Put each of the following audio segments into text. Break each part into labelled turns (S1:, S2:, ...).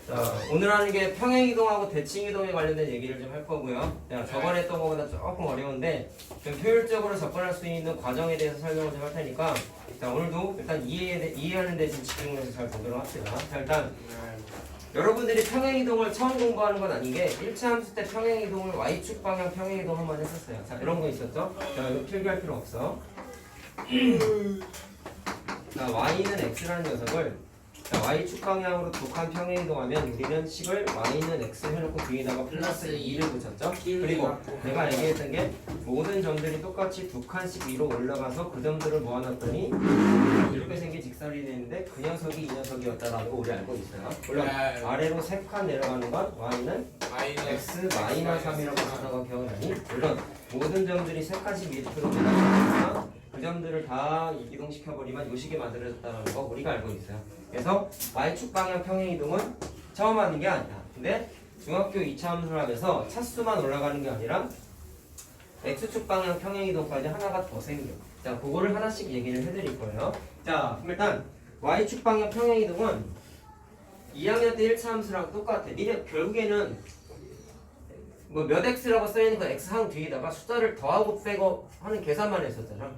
S1: 자, 오늘 하는 게 평행이동하고 대칭이동에 관련된 얘기를 좀 할 거고요. 자, 저번에 했던 거보다 조금 어려운데 좀 효율적으로 접근할 수 있는 과정에 대해서 설명을 좀 할 테니까 자, 오늘도 일단 이해하는 데 좀 집중해서 잘 보도록 합시다. 자, 일단 여러분들이 평행이동을 처음 공부하는 건 아닌 게 1차 함수 때 평행이동을 Y축 방향 평행이동 한번 했었어요. 자, 이런 거 있었죠? 자, 이거 필기할 필요 없어. 자, Y는 X라는 녀석을 자, Y축 방향으로 두 칸 평행이동하면 우리는 식을 Y는 X 해놓고 뒤에다가 플러스 2를 붙였죠? 그리고 내가 얘기했던 게 모든 점들이 똑같이 두 칸씩 위로 올라가서 그 점들을 모아놨더니 이렇게 생긴 직선이 되는데 그 녀석이 이 녀석이었다라는 거 우리 알고 있어요. 물론 아래로 3칸 내려가는 건 Y는 X 마이너스 3이라고 하다가 기억나니? 물론 모든 점들이 3칸씩 밑으로 내려가니까 그 점들을 다 이동시켜버리면 요식이 만들어졌다는 거 우리가 알고 있어요. 그래서 Y축 방향 평행이동은 처음 하는 게 아니야. 근데 중학교 2차 함수를 하면서 차수만 올라가는 게 아니라 X축 방향 평행이동까지 하나가 더 생겨. 자, 그거를 하나씩 얘기를 해드릴 거예요. 자, 그럼 일단 Y축 방향 평행이동은 2학년 때 1차 함수랑 똑같아. 니네 결국에는 뭐 몇 X라고 써있는 거 X 항 뒤에다가 숫자를 더하고 빼고 하는 계산만 했었잖아.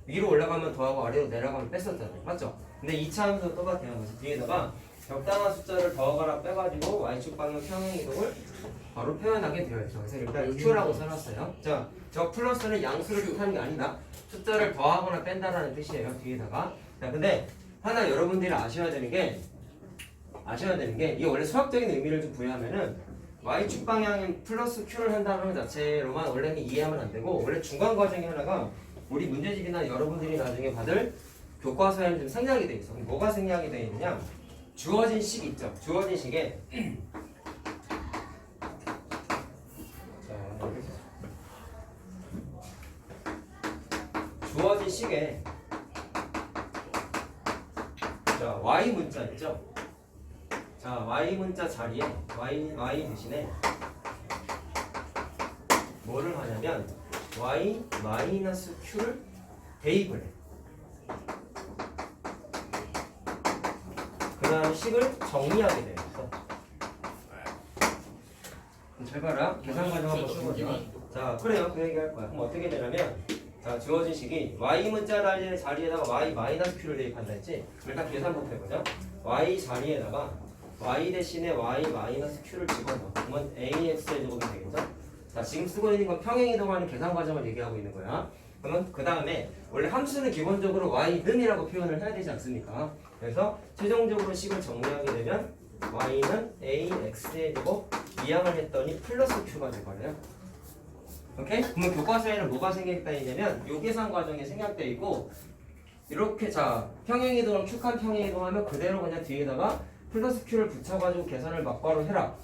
S1: 위로 올라가면 더하고 아래로 내려가면 뺐었잖아요. 맞죠? 근데 2차 함수도 똑같아요. 그래서 뒤에다가 적당한 숫자를 더하거나 빼가지고 Y축 방향 평행이동을 바로 표현하게 되어 있죠. 그래서 일단 Q라고 써놨어요. 자, 저 플러스는 양수를 뜻하는 게 아니다. 숫자를 더하거나 뺀다라는 뜻이에요. 뒤에다가. 자, 근데 하나 여러분들이 아셔야 되는 게 이게 원래 수학적인 의미를 좀 부여하면은 Y축 방향인 플러스 Q를 한다는 것 자체로만 원래는 이해하면 안 되고 원래 중간 과정이 하나가 우리 문제집이나 여러분들이 나중에 받을 교과서에는 좀 생략이 돼 있어. 뭐가 생략이 돼 있느냐? 주어진 식 있죠. 주어진 식에 주어진 식에 자, Y 문자 있죠? 자, Y 문자 자리에 Y 대신에 뭐를 하냐면 Y 마이너스 Q를 대입을 해. 그 다음 식을 정리하게 돼 있어. 잘 봐라. 계산 과정 한번 써보자. 자, 그래요. 그 얘기 할 거야. 그럼 어떻게 되냐면 자, 주어진 식이 Y 문자 자리에다가 Y 마이너스 Q를 대입한다 했지? 일단 계산부터 해보자. Y 자리에다가 Y 대신에 Y 마이너스 Q를 집어넣어. 그러면 AX의 제곱이 되겠죠? 자, 지금 쓰고 있는 건 평행이동하는 계산 과정을 얘기하고 있는 거야. 그러면 그 다음에 원래 함수는 기본적으로 Y는이라고 표현을 해야 되지 않습니까? 그래서 최종적으로 식을 정리하게 되면 Y는 AX의 제곱 이항을 했더니 플러스 Q가 되거든요. 오케이? 그러면 교과서에는 뭐가 생략되어 있냐면 요 계산 과정에 생략되어 있고 이렇게 자 평행이동을 Q칸 평행이동하면 그대로 그냥 뒤에다가 플러스 Q를 붙여가지고 계산을 막바로 해라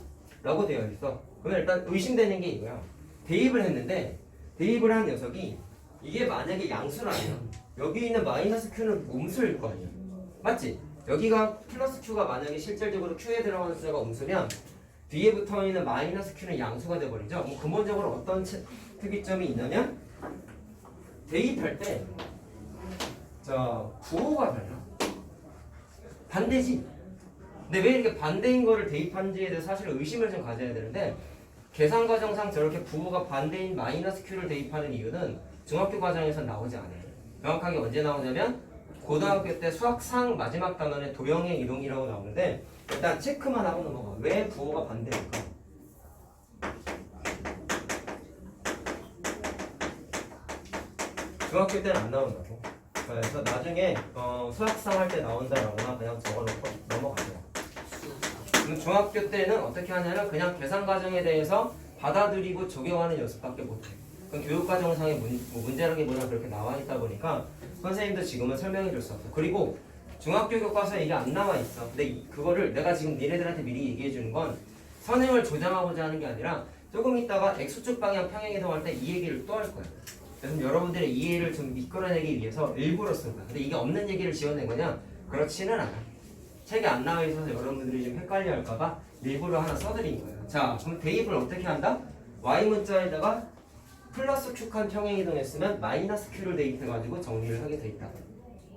S1: 라고 되어 있어. 그러면 일단 의심되는 게 이거야. 대입을 했는데 대입을 한 녀석이 이게 만약에 양수라면 여기 있는 마이너스 Q는 음수일 거 아니야. 맞지? 여기가 플러스 Q가 만약에 실질적으로 Q에 들어가는 숫자가 음수면 뒤에 붙어 있는 마이너스 Q는 양수가 돼버리죠. 뭐 근본적으로 어떤 특이점이 있냐면 대입할 때 자 부호가 달라. 반대지. 근데 왜 이렇게 반대인 거를 대입한지에 대해서 사실 의심을 좀 가져야 되는데 계산 과정상 저렇게 부호가 반대인 마이너스 Q를 대입하는 이유는 중학교 과정에서 나오지 않아요. 명확하게 언제 나오냐면 고등학교 때 수학상 마지막 단원에 도형의 이동이라고 나오는데 일단 체크만 하고 넘어가. 왜 부호가 반대일까? 중학교 때는 안 나온다고. 그래서 나중에 수학상 할 때 나온다라거나 그냥 적어놓고 넘어가세요. 그럼 중학교 때는 어떻게 하냐면 그냥 계산 과정에 대해서 받아들이고 적용하는 연습밖에 못해. 그럼 교육과정상의 문제라기보다 그렇게 나와 있다 보니까 선생님도 지금은 설명해 줄 수 없어. 그리고 중학교 교과서에 이게 안 나와 있어. 근데 그거를 내가 지금 니네들한테 미리 얘기해 주는 건 선행을 조장하고자 하는 게 아니라 조금 있다가 X축 방향 평행이동할 때 이 얘기를 또 할 거야. 그래서 여러분들의 이해를 좀 이끌어내기 위해서 일부러 쓴 거야. 근데 이게 없는 얘기를 지어낸 거냐? 그렇지는 않아. 책에 안 나와 있어서 여러분들이 좀 헷갈려 할까봐 일부러 하나 써드린 거예요. 자, 그럼 대입을 어떻게 한다? Y 문자에다가 플러스 Q칸 평행이동했으면 마이너스 Q를 대입해가지고 정리를 하게 돼 있다.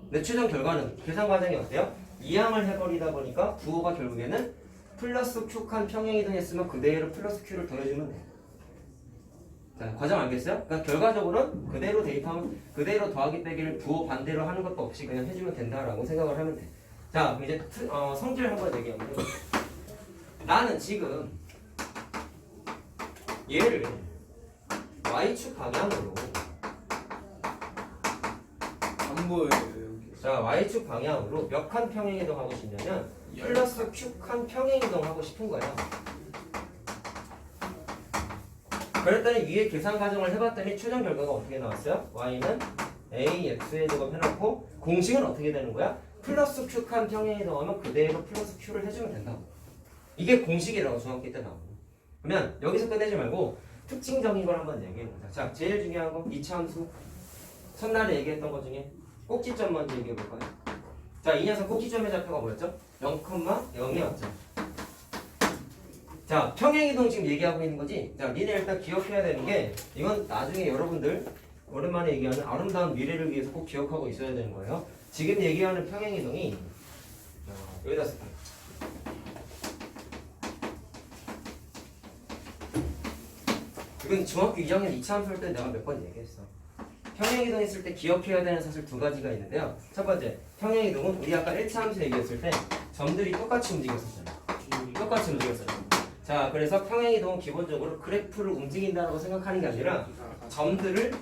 S1: 근데 최종 결과는 계산 과정이 어때요? 이항을 해버리다 보니까 부호가 결국에는 플러스 q 칸 평행이동했으면 그대로 플러스 q를 더해주면 돼. 자, 과정 알겠어요? 그러니까 결과적으로는 그대로 대입하면 그대로 더하기 빼기를 부호 반대로 하는 것도 없이 그냥 해주면 된다라고 생각을 하면 돼. 자, 이제 성질 한번 얘기하면 돼. 나는 지금 얘를 y축 방향으로
S2: 안 보여요 여기.
S1: 자, y축 방향으로 몇 칸 평행이동 하고 싶냐면 플러스 q 칸 평행이동 하고 싶은 거야. 그랬더니 위에 계산 과정을 해봤더니 최종 결과가 어떻게 나왔어요? y는 ax의 제곱 해놓고 공식은 어떻게 되는 거야? 플러스 q 칸 평행이동하면 그대로 플러스 q를 해주면 된다고. 이게 공식이라고 중학교 때 나오는. 그러면 여기서 끝내지 말고 특징적인 걸 한번 얘기해보자. 자, 제일 중요한 거 이차함수. 첫날에 얘기했던 것 중에 꼭지점 먼저 얘기해볼까요? 자, 이 녀석 꼭지점의 좌표가 뭐였죠? 0,0이었죠. 자, 평행이동 지금 얘기하고 있는 거지? 자, 니네 일단 기억해야 되는 게 이건 나중에 여러분들 오랜만에 얘기하는 아름다운 미래를 위해서 꼭 기억하고 있어야 되는 거예요. 지금 얘기하는 평행이동이 여기다 쓸게요. 이건 중학교 2학년 2차 함수 할 때 내가 몇 번 얘기했어. 평행이동 했을 때 기억해야 되는 사실 두 가지가 있는데요. 첫 번째, 평행이동은 우리 아까 1차 함수 얘기했을 때 점들이 똑같이 움직였었잖아요. 똑같이 움직였었죠. 자, 그래서 평행이동은 기본적으로 그래프를 움직인다고 생각하는 게 아니라 점들을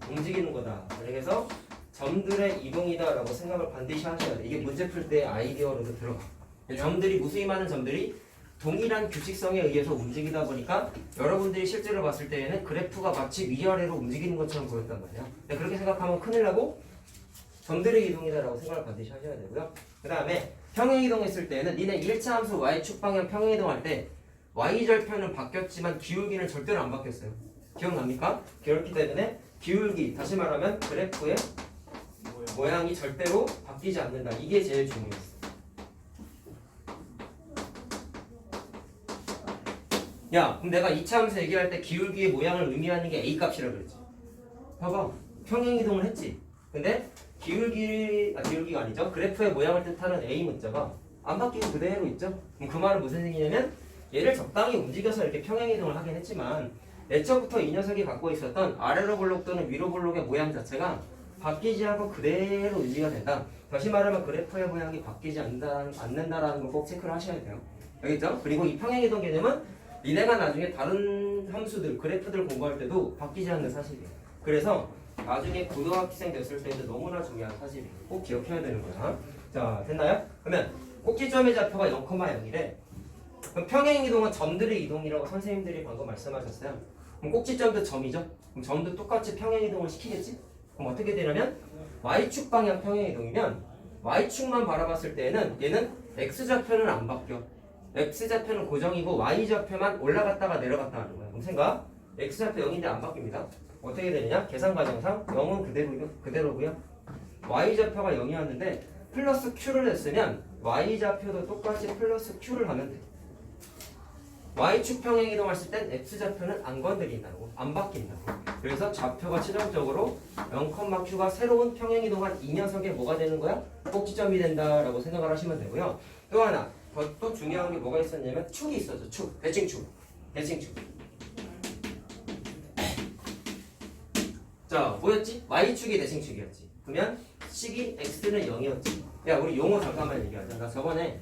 S1: 움직이는 거다. 그래서 점들의 이동이다라고 생각을 반드시 하셔야 돼. 이게 문제 풀 때 아이디어로도 들어가. 점들이 무수히 많은 점들이 동일한 규칙성에 의해서 움직이다 보니까 여러분들이 실제로 봤을 때에는 그래프가 마치 위아래로 움직이는 것처럼 보였단 말이야. 근데 그렇게 생각하면 큰일 나고 점들의 이동이다라고 생각을 반드시 하셔야 되고요. 그 다음에 평행이동했을 때는 니네 1차 함수 y축 방향 평행이동할 때 y절편은 바뀌었지만 기울기는 절대로 안 바뀌었어요. 기억납니까? 그렇기 때문에 기울기, 다시 말하면 그래프의 모양이 절대로 바뀌지 않는다. 이게 제일 중요했어. 야, 그럼 내가 2차 함수 얘기할 때 기울기의 모양을 의미하는 게 a 값이라고 그랬지. 봐봐, 평행이동을 했지. 근데 기울기가 아니죠. 그래프의 모양을 뜻하는 A 문자가 안 바뀌고 그대로 있죠. 그럼 그 말은 무슨 얘기냐면 얘를 적당히 움직여서 이렇게 평행이동을 하긴 했지만 애초부터 이 녀석이 갖고 있었던 아래로 볼록 또는 위로 볼록의 모양 자체가 바뀌지 않고 그대로 유지가 된다. 다시 말하면 그래프의 모양이 바뀌지 않는다라는 걸 꼭 체크를 하셔야 돼요. 알겠죠? 그리고 이 평행이동 개념은 니네가 나중에 다른 함수들, 그래프들 공부할 때도 바뀌지 않는 사실이에요. 그래서 나중에 고등학생 됐을 때도 너무나 중요한 사실이에요. 꼭 기억해야 되는 거야. 자, 됐나요? 그러면 꼭지점의 좌표가 0,0이래. 그럼 평행이동은 점들의 이동이라고 선생님들이 방금 말씀하셨어요. 그럼 꼭지점도 점이죠? 그럼 점도 똑같이 평행이동을 시키겠지? 그럼 어떻게 되냐면 y축 방향 평행이동이면 y축만 바라봤을 때는 얘는 x좌표는 안 바뀌어. x좌표는 고정이고 y좌표만 올라갔다가 내려갔다 하는 거야. 그럼 생각, x좌표 0인데 안 바뀝니다. 어떻게 되느냐? 계산 과정상 0은 그대로고요. y좌표가 0이었는데 플러스 q를 했으면 y좌표도 똑같이 플러스 q를 하면 돼. y축 평행이동했을 땐 x좌표는 안 건드린다고, 안 바뀐다고. 그래서 좌표가 최종적으로 0,q가 새로운 평행이동한 이 녀석의 뭐가 되는 거야? 꼭지점이 된다라고 생각을 하시면 되고요. 또 하나, 또 중요한 게 뭐가 있었냐면 축이 있었죠. 축, 대칭축. 자, 뭐였지? y축이 대칭축이었지. 그러면 식이 x는 0이었지. 야, 우리 용어 잠깐만 얘기하자. 나 저번에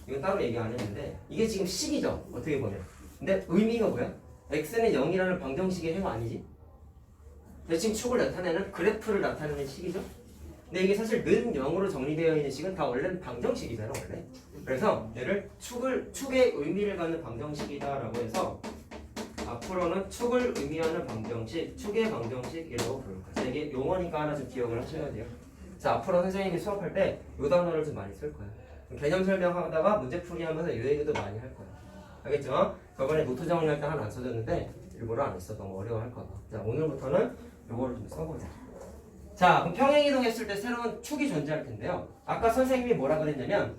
S1: 이건 따로 얘기 안 했는데 이게 지금 식이죠. 어떻게 보면. 근데 의미가 뭐야? x는 0이라는 방정식의 행어 아니지? 대칭축을 나타내는 그래프를 나타내는 식이죠. 근데 이게 사실 는 0으로 정리되어 있는 식은 다 원래는 방정식이잖아, 원래. 그래서 얘를 축의 의미를 갖는 방정식이다라고 해서 앞으로는 축을 의미하는 방정식, 축의 방정식이라고 부를 거예요. 이게 용어니까 하나 좀 기억을 하셔야 돼요. 자, 앞으로 선생님이 수업할 때 이 단어를 좀 많이 쓸 거예요. 개념 설명하다가 문제풀이 하면서 이 얘기도 많이 할 거예요. 알겠죠? 저번에 노트 정리할 때 하나 안 써줬는데 일부러 안 했어. 너무 어려워할까 봐. 자, 오늘부터는 이거를 좀 써보자. 자, 그럼 평행이동 했을 때 새로운 축이 존재할 텐데요. 아까 선생님이 뭐라 그랬냐면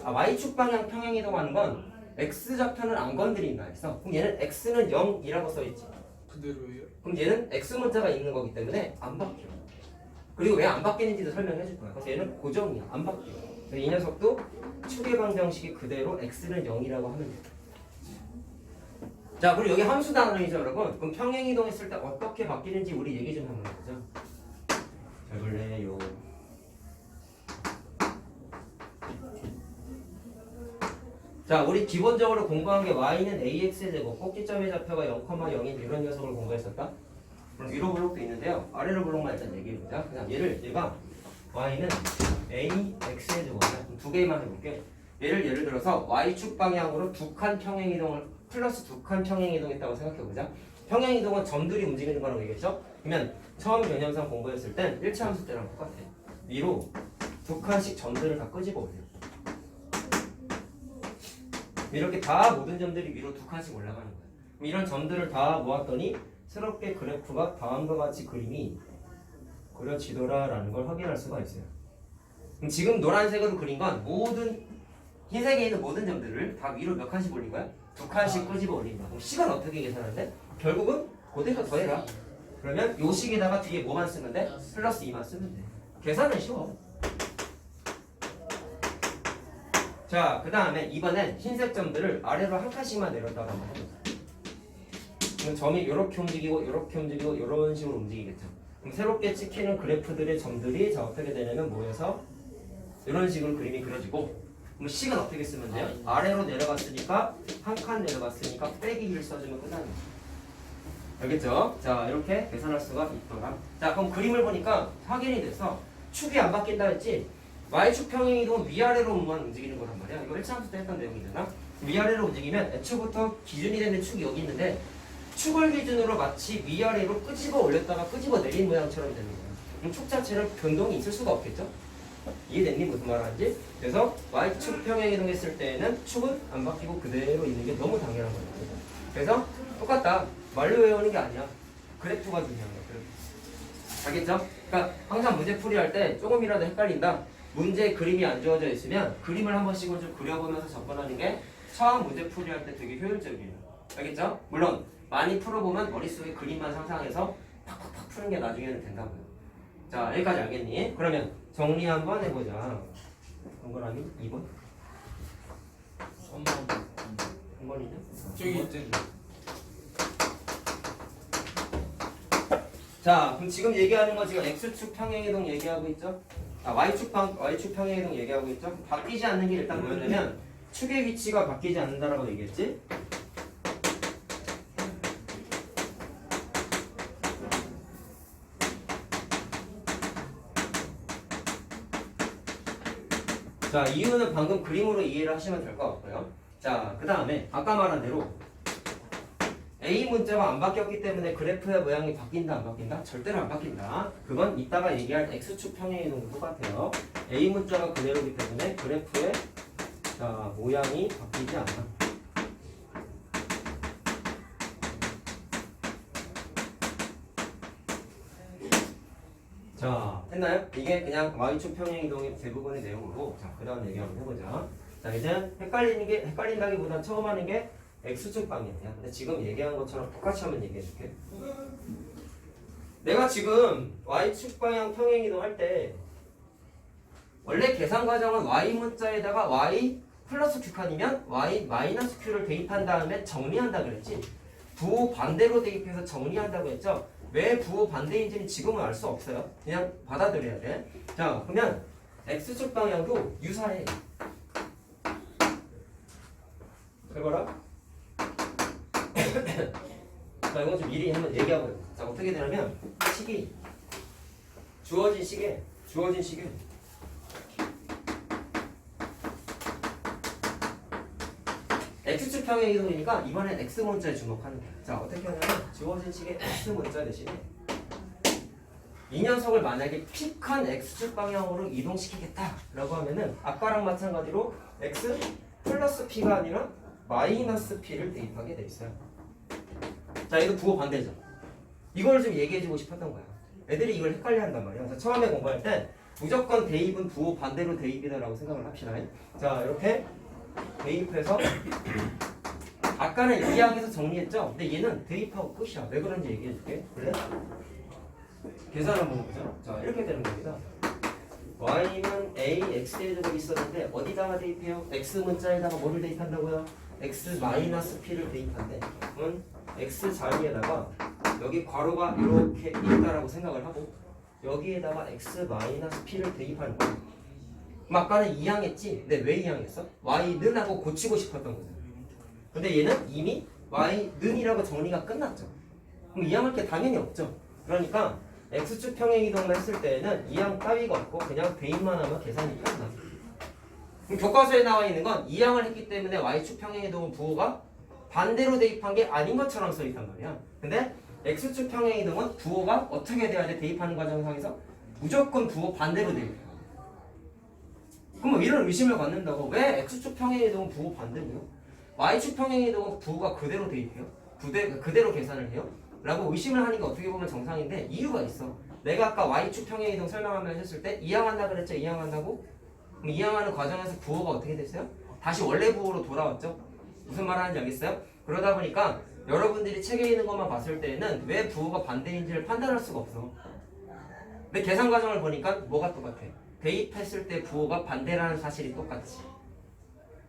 S1: y축 방향 평행이동하는 건 x좌표는 안 건드린다 했어. 그럼 얘는 x는 0이라고 써있지.
S2: 그대로예요?
S1: 그럼 얘는 x 문자가 있는 거기 때문에 안 바뀌어. 그리고 왜 안 바뀌는지도 설명해 줄 거야. 그래서 얘는 고정이야. 안 바뀌어. 이 녀석도 축의 방정식이 그대로 x는 0이라고 하면 돼요. 자, 그리고 여기 함수 단원이죠, 여러분. 그럼 평행 이동했을 때 어떻게 바뀌는지 우리 얘기 좀 한번 해보죠. 잘 볼래요. 자, 우리 기본적으로 공부한 게 y는 ax의 제곱, 꼭지점의 좌표가 0,0인 이런 녀석을 공부했었다. 그럼 위로 블록도 있는데요. 아래로 블록만 일단 얘기해보자. 그냥 얘가 y는 a, x의 제곱이야. 두 개만 해볼게. 예를 들어서 y축 방향으로 두 칸 평행 이동을 플러스 두 칸 평행 이동했다고 생각해보자. 평행 이동은 점들이 움직이는 거라고 얘기했죠? 그러면 처음 개념상 공부했을 땐 1차 함수 때랑 똑같아. 위로 두 칸씩 점들을 다 끄집어 올려. 이렇게 다 모든 점들이 위로 두 칸씩 올라가는 거야. 이런 점들을 다 모았더니 새롭게 그래프가 다음과 같이 그림이 그려지더라라는 걸 확인할 수가 있어요. 그럼 지금 노란색으로 그린 건 모든 흰색에 있는 모든 점들을 다 위로 몇 칸씩 올린 거야? 두 칸씩 끄집어 올린다. 그럼 시간 어떻게 계산하는데? 결국은 그대로 더해라. 그러면 요 식에다가 뒤에 뭐만 쓰면 돼? 플러스 2만 쓰면 돼. 계산은 쉬워. 자, 그 다음에 이번엔 흰색 점들을 아래로 한 칸씩만 내렸다가 한번 해보자. 그럼 점이 이렇게 움직이고 이렇게 움직이고 이런 식으로 움직이겠죠. 그럼 새롭게 찍히는 그래프들의 점들이 자 어떻게 되냐면 모여서 이런 식으로 그림이 그려지고, 그럼 식은 어떻게 쓰면 돼요? 아래로 내려갔으니까 한 칸 내려갔으니까 빼기 1 써주면 끝나는 거죠. 알겠죠? 자, 이렇게 계산할 수가 있더라. 자, 그럼 그림을 보니까 확인이 돼서 축이 안 바뀐다 했지? y축 평행 이동은 위아래로만 움직이는 거란 말이야. 이거 1차 함수 때 했던 내용이잖아. 위아래로 움직이면 애초부터 기준이 되는 축이 여기 있는데 축을 기준으로 마치 위아래로 끄집어 올렸다가 끄집어 내린 모양처럼 되는 거야. 그럼 축 자체는 변동이 있을 수가 없겠죠? 이해됐니? 무슨 말하는지? 그래서 y축 평행 이동했을 때에는 축은 안 바뀌고 그대로 있는 게 너무 당연한 거야. 그래서 똑같다. 말로 외우는 게 아니야. 그래프가 중요한 거야. 그래프. 알겠죠? 그러니까 항상 문제 풀이할 때 조금이라도 헷갈린다. 문제 그림이 안 주어져 있으면 그림을 한 번씩은 좀 그려보면서 접근하는 게 처음 문제 풀이할 때 되게 효율적이에요. 알겠죠? 물론 많이 풀어보면 머릿속에 그림만 상상해서 팍팍팍 푸는 게 나중에는 된다고요. 자, 여기까지 알겠니? 그러면 정리 한번 해보자. 동그라미 2번? 3번이냐?
S2: 저기 있던
S1: 자, 그럼 지금 얘기하는 거 지금 x축 평행이동 얘기하고 있죠? 아, y축 평행이동 얘기하고 있죠? 바뀌지 않는 게 일단 뭐였냐면 축의 위치가 바뀌지 않는다라고 얘기했지? 자, 이유는 방금 그림으로 이해를 하시면 될 것 같고요. 자, 그 다음에 아까 말한 대로 A 문자가 안 바뀌었기 때문에 그래프의 모양이 바뀐다 안 바뀐다? 절대로 안 바뀐다. 그건 이따가 얘기할 X축 평행이동도 똑같아요. A 문자가 그대로이기 때문에 그래프의 자, 모양이 바뀌지 않아. 자, 했나요? 이게 그냥 Y축 평행이동의 대부분의 내용으로. 자, 그 다음 얘기 한번 해보자. 자, 이제 헷갈린다기보단 처음 하는 게 X축 방향이야. 근데 지금 얘기한 것처럼 똑같이 한번 얘기해줄게. 내가 지금 Y축 방향 평행이동 할 때 원래 계산 과정은 Y 문자에다가 Y 플러스 Q칸이면 Y 마이너스 Q를 대입한 다음에 정리한다 그랬지. 부호 반대로 대입해서 정리한다고 했죠. 왜 부호 반대인지는 지금은 알 수 없어요. 그냥 받아들여야 돼. 자, 그러면 X축 방향도 유사해. 잘 봐라. 자, 이건 좀 미리 한번 얘기하고요. 자, 어떻게 되냐면 식이 주어진 식에 X축 평행 이동이니까 이번엔 X 문자에 주목하는 거야. 자, 어떻게 하냐면 주어진 식에 X 문자 대신에 이 녀석을 만약에 픽한 X축 방향으로 이동시키겠다라고 하면은 아까랑 마찬가지로 X 플러스 P가 아니라 마이너스 P를 대입하게 돼 있어요. 자, 이거 부호 반대죠. 이걸 좀 얘기해주고 싶었던 거야. 애들이 이걸 헷갈려한단 말이야. 그래서 처음에 공부할 때 무조건 대입은 부호 반대로 대입이다라고 생각을 합시다. 자, 이렇게 대입해서 아까는 이항에서 정리했죠? 근데 얘는 대입하고 끝이야. 왜 그런지 얘기해줄게. 그래? 계산 한번 해보자. 자, 이렇게 되는 겁니다. y는 a x의 제곱이 있었는데 어디다가 대입해요? x 문자에다가 뭐를 대입한다고요? x 마이너스 p를 대입한대. 그러면 x 자리에다가 여기 괄호가 이렇게 있다라고 생각을 하고 여기에다가 x 마이너스 p를 대입하는 거야. 그럼 아까는 이항했지? 근데 왜 이항했어? y는 하고 고치고 싶었던 거잖아. 근데 얘는 이미 y는이라고 정리가 끝났죠. 그럼 이항할 게 당연히 없죠. 그러니까 x축 평행 이동을 했을 때에는 이항 따위가 없고 그냥 대입만 하면 계산이 끝나. 그럼 교과서에 나와 있는 건 이항을 했기 때문에 y축 평행 이동은 부호가 반대로 대입한 게 아닌 것처럼 써 있단 말이야. 근데 x축 평행 이동은 부호가 어떻게 돼야 돼? 대입하는 과정상에서 무조건 부호 반대로 대입해. 그럼 뭐 이런 의심을 갖는다고 왜 x축 평행 이동은 부호 반대고요? y축 평행 이동은 부호가 그대로 대입해요? 그대로 계산을 해요? 라고 의심을 하는 게 어떻게 보면 정상인데 이유가 있어. 내가 아까 y축 평행 이동 설명하면서 했을 때 이항한다 그랬죠? 이항한다고? 그럼 이항하는 과정에서 부호가 어떻게 됐어요? 다시 원래 부호로 돌아왔죠? 무슨 말 하는지 알겠어요? 그러다 보니까 여러분들이 책에 있는 것만 봤을 때는 왜 부호가 반대인지를 판단할 수가 없어. 근데 계산 과정을 보니까 뭐가 똑같아? 대입했을 때 부호가 반대라는 사실이 똑같지.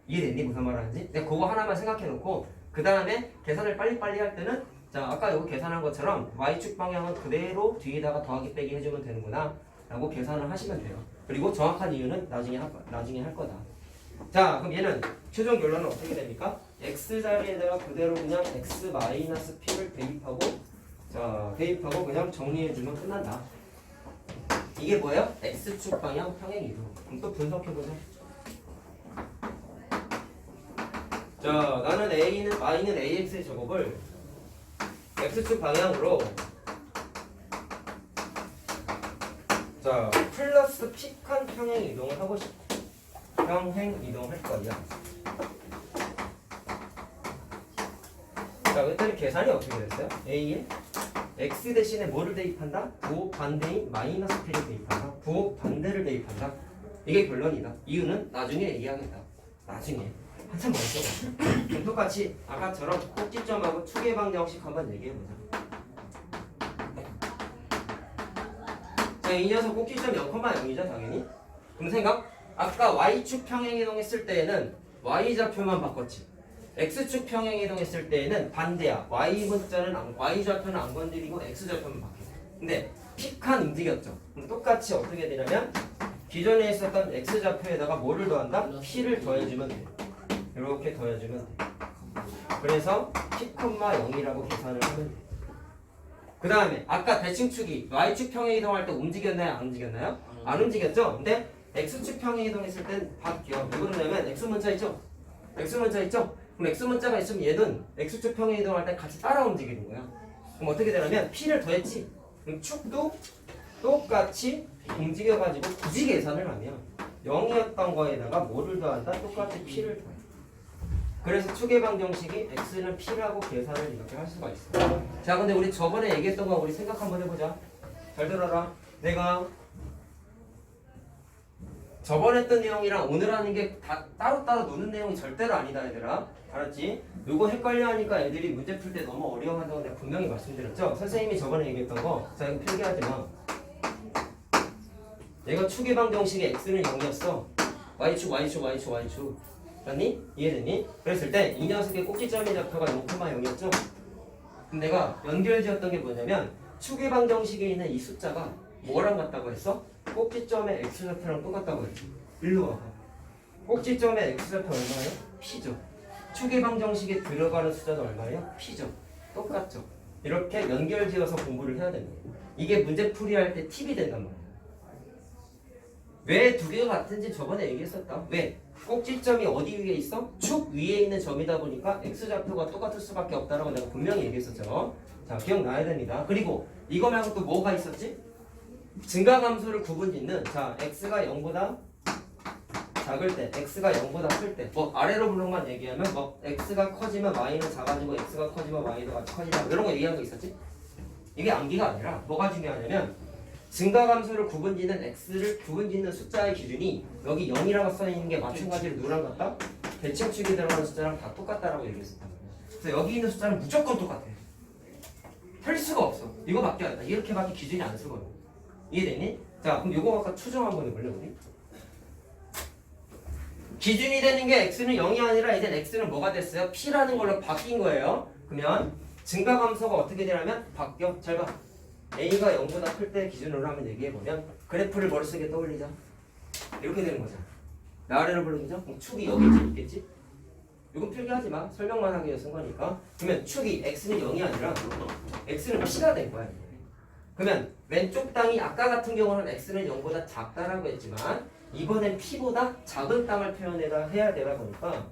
S1: 이해됐니? 무슨 말 하는지? 내가 그거 하나만 생각해 놓고 그 다음에 계산을 빨리빨리 할 때는 자 아까 이거 계산한 것처럼 y축 방향은 그대로 뒤에다가 더하기 빼기 해주면 되는구나 라고 계산을 하시면 돼요. 그리고 정확한 이유는 나중에 할 거다. 자 그럼 얘는 최종 결론은 어떻게 됩니까? x 자리에다가 그대로 그냥 x 마이너스 p를 대입하고 자 대입하고 그냥 정리해주면 끝난다. 이게 뭐예요? x축 방향 평행 이동. 그럼 또 분석해보자. 자 나는 y는 ax의 제곱을 x축 방향으로 자 플러스 p칸 평행 이동을 하고 싶어. 평행 이동할 거야. 자 그랬더니 계산이 어떻게 됐어요? a에 x 대신에 뭐를 대입한다? 부호 반대인 마이너스 p를 대입한다. 부호 반대를 대입한다. 이게 결론이다. 이유는 나중에 얘기하겠다. 나중에 한참 멀었어. 그럼 똑같이 아까처럼 꼭지점하고 추계방정식 한번 얘기해보자. 자, 이 녀석 꼭지점 0,0이죠 당연히. 그럼 생각? 아까 y축 평행 이동했을 때에는 y좌표만 바꿨지. x축 평행 이동했을 때에는 반대야. y좌표는 안 건드리고 x좌표만 바뀌어. 근데 p칸 움직였죠. 그럼 똑같이 어떻게 되냐면 기존에 있었던 x좌표에다가 뭐를 더한다? p를 더해주면 돼. 이렇게 더해주면 돼. 그래서 p,0이라고 계산을 하면 돼. 그 다음에 아까 대칭축이 y축 평행 이동할 때 움직였나요? 안 움직였나요? 안 움직였죠? 근데 x축 평행 이동했을 땐 바뀌어. 왜 그러냐면 x문자 있죠? x문자 있죠? 그럼 x문자가 있으면 얘는 x축 평행 이동할 때 같이 따라 움직이는 거야. 그럼 어떻게 되냐면 p를 더했지? 그럼 축도 똑같이 움직여가지고 굳이 계산을 하면 0이었던 거에다가 뭐를 더한다? 똑같이 p를 더해. 그래서 추계방정식이 x는 p라고 계산을 이렇게 할 수가 있어. 자 근데 우리 저번에 얘기했던 거 우리 생각 한번 해보자. 잘 들어라. 내가 저번에 했던 내용이랑 오늘 하는 게 다 따로따로 노는 내용이 절대로 아니다 얘들아. 알았지? 이거 헷갈려 하니까 애들이 문제 풀 때 너무 어려워한다고 내가 분명히 말씀드렸죠? 선생님이 저번에 얘기했던 거 자 이거 필기하지 마. 얘가 추계방정식의 x는 0이었어. y축 맞니? 이해됐니? 그랬을 때 이 녀석의 꼭지점의 좌표가 0,0이었죠? 그럼 내가 연결지었던 게 뭐냐면 추계방정식에 있는 이 숫자가 뭐랑 같다고 했어? 꼭지점의 x좌표랑 똑같다고 했지. 일로 와봐. 꼭지점의 x좌표 얼마예요? p죠. 추계방정식에 들어가는 숫자는 얼마예요? p죠. 똑같죠. 이렇게 연결지어서 공부를 해야 됩니다. 이게 문제 풀이할 때 팁이 된단 말이야. 왜 두 개가 같은지 저번에 얘기했었다. 왜? 꼭지점이 어디 위에 있어? 축 위에 있는 점이다 보니까 x좌표가 똑같을 수밖에 없다라고 내가 분명히 얘기했었죠. 자, 기억나야 됩니다. 그리고 이거 말고 또 뭐가 있었지? 증가함수를 구분짓는 자, x가 0보다 작을 때, x가 0보다 클 때, 뭐 아래로 블록만 얘기하면 뭐 x가 커지면 y는 작아지고 x가 커지면 y도 커지다 이런 거 얘기한 거 있었지? 이게 암기가 아니라 뭐가 중요하냐면 증가함수를 구분짓는 x를 구분짓는 숫자의 기준이 여기 0이라고 써있는 게 마찬가지로 누구랑 같다? 대칭축이 들어가는 숫자랑 다 똑같다라고 얘기했었단 말이야. 그래서 여기 있는 숫자는 무조건 똑같아. 틀 수가 없어. 이거밖에 안 돼. 이렇게밖에 기준이 안 쓰거든. 이해되니? 자, 그럼 요거 아까 추정 한번 해볼래 우리? 기준이 되는 게 x는 0이 아니라 이제 x는 뭐가 됐어요? p라는 걸로 바뀐 거예요. 그러면 증가감소가 어떻게 되냐면 바뀌어. 잘 봐. a가 0보다 클 때 기준으로 한번 얘기해보면 그래프를 머릿속에 떠올리자. 이렇게 되는 거잖아. 나아래로 불러보죠. 그럼 축이 여기 있겠지? 이건 필기하지 마. 설명만 하기 위해 쓴 거니까. 그러면 축이 x는 0이 아니라 x는 p가 된 거야. 그러면 왼쪽 땅이 아까 같은 경우는 x는 0보다 작다라고 했지만 이번엔 p보다 작은 땅을 해야 되다 보니까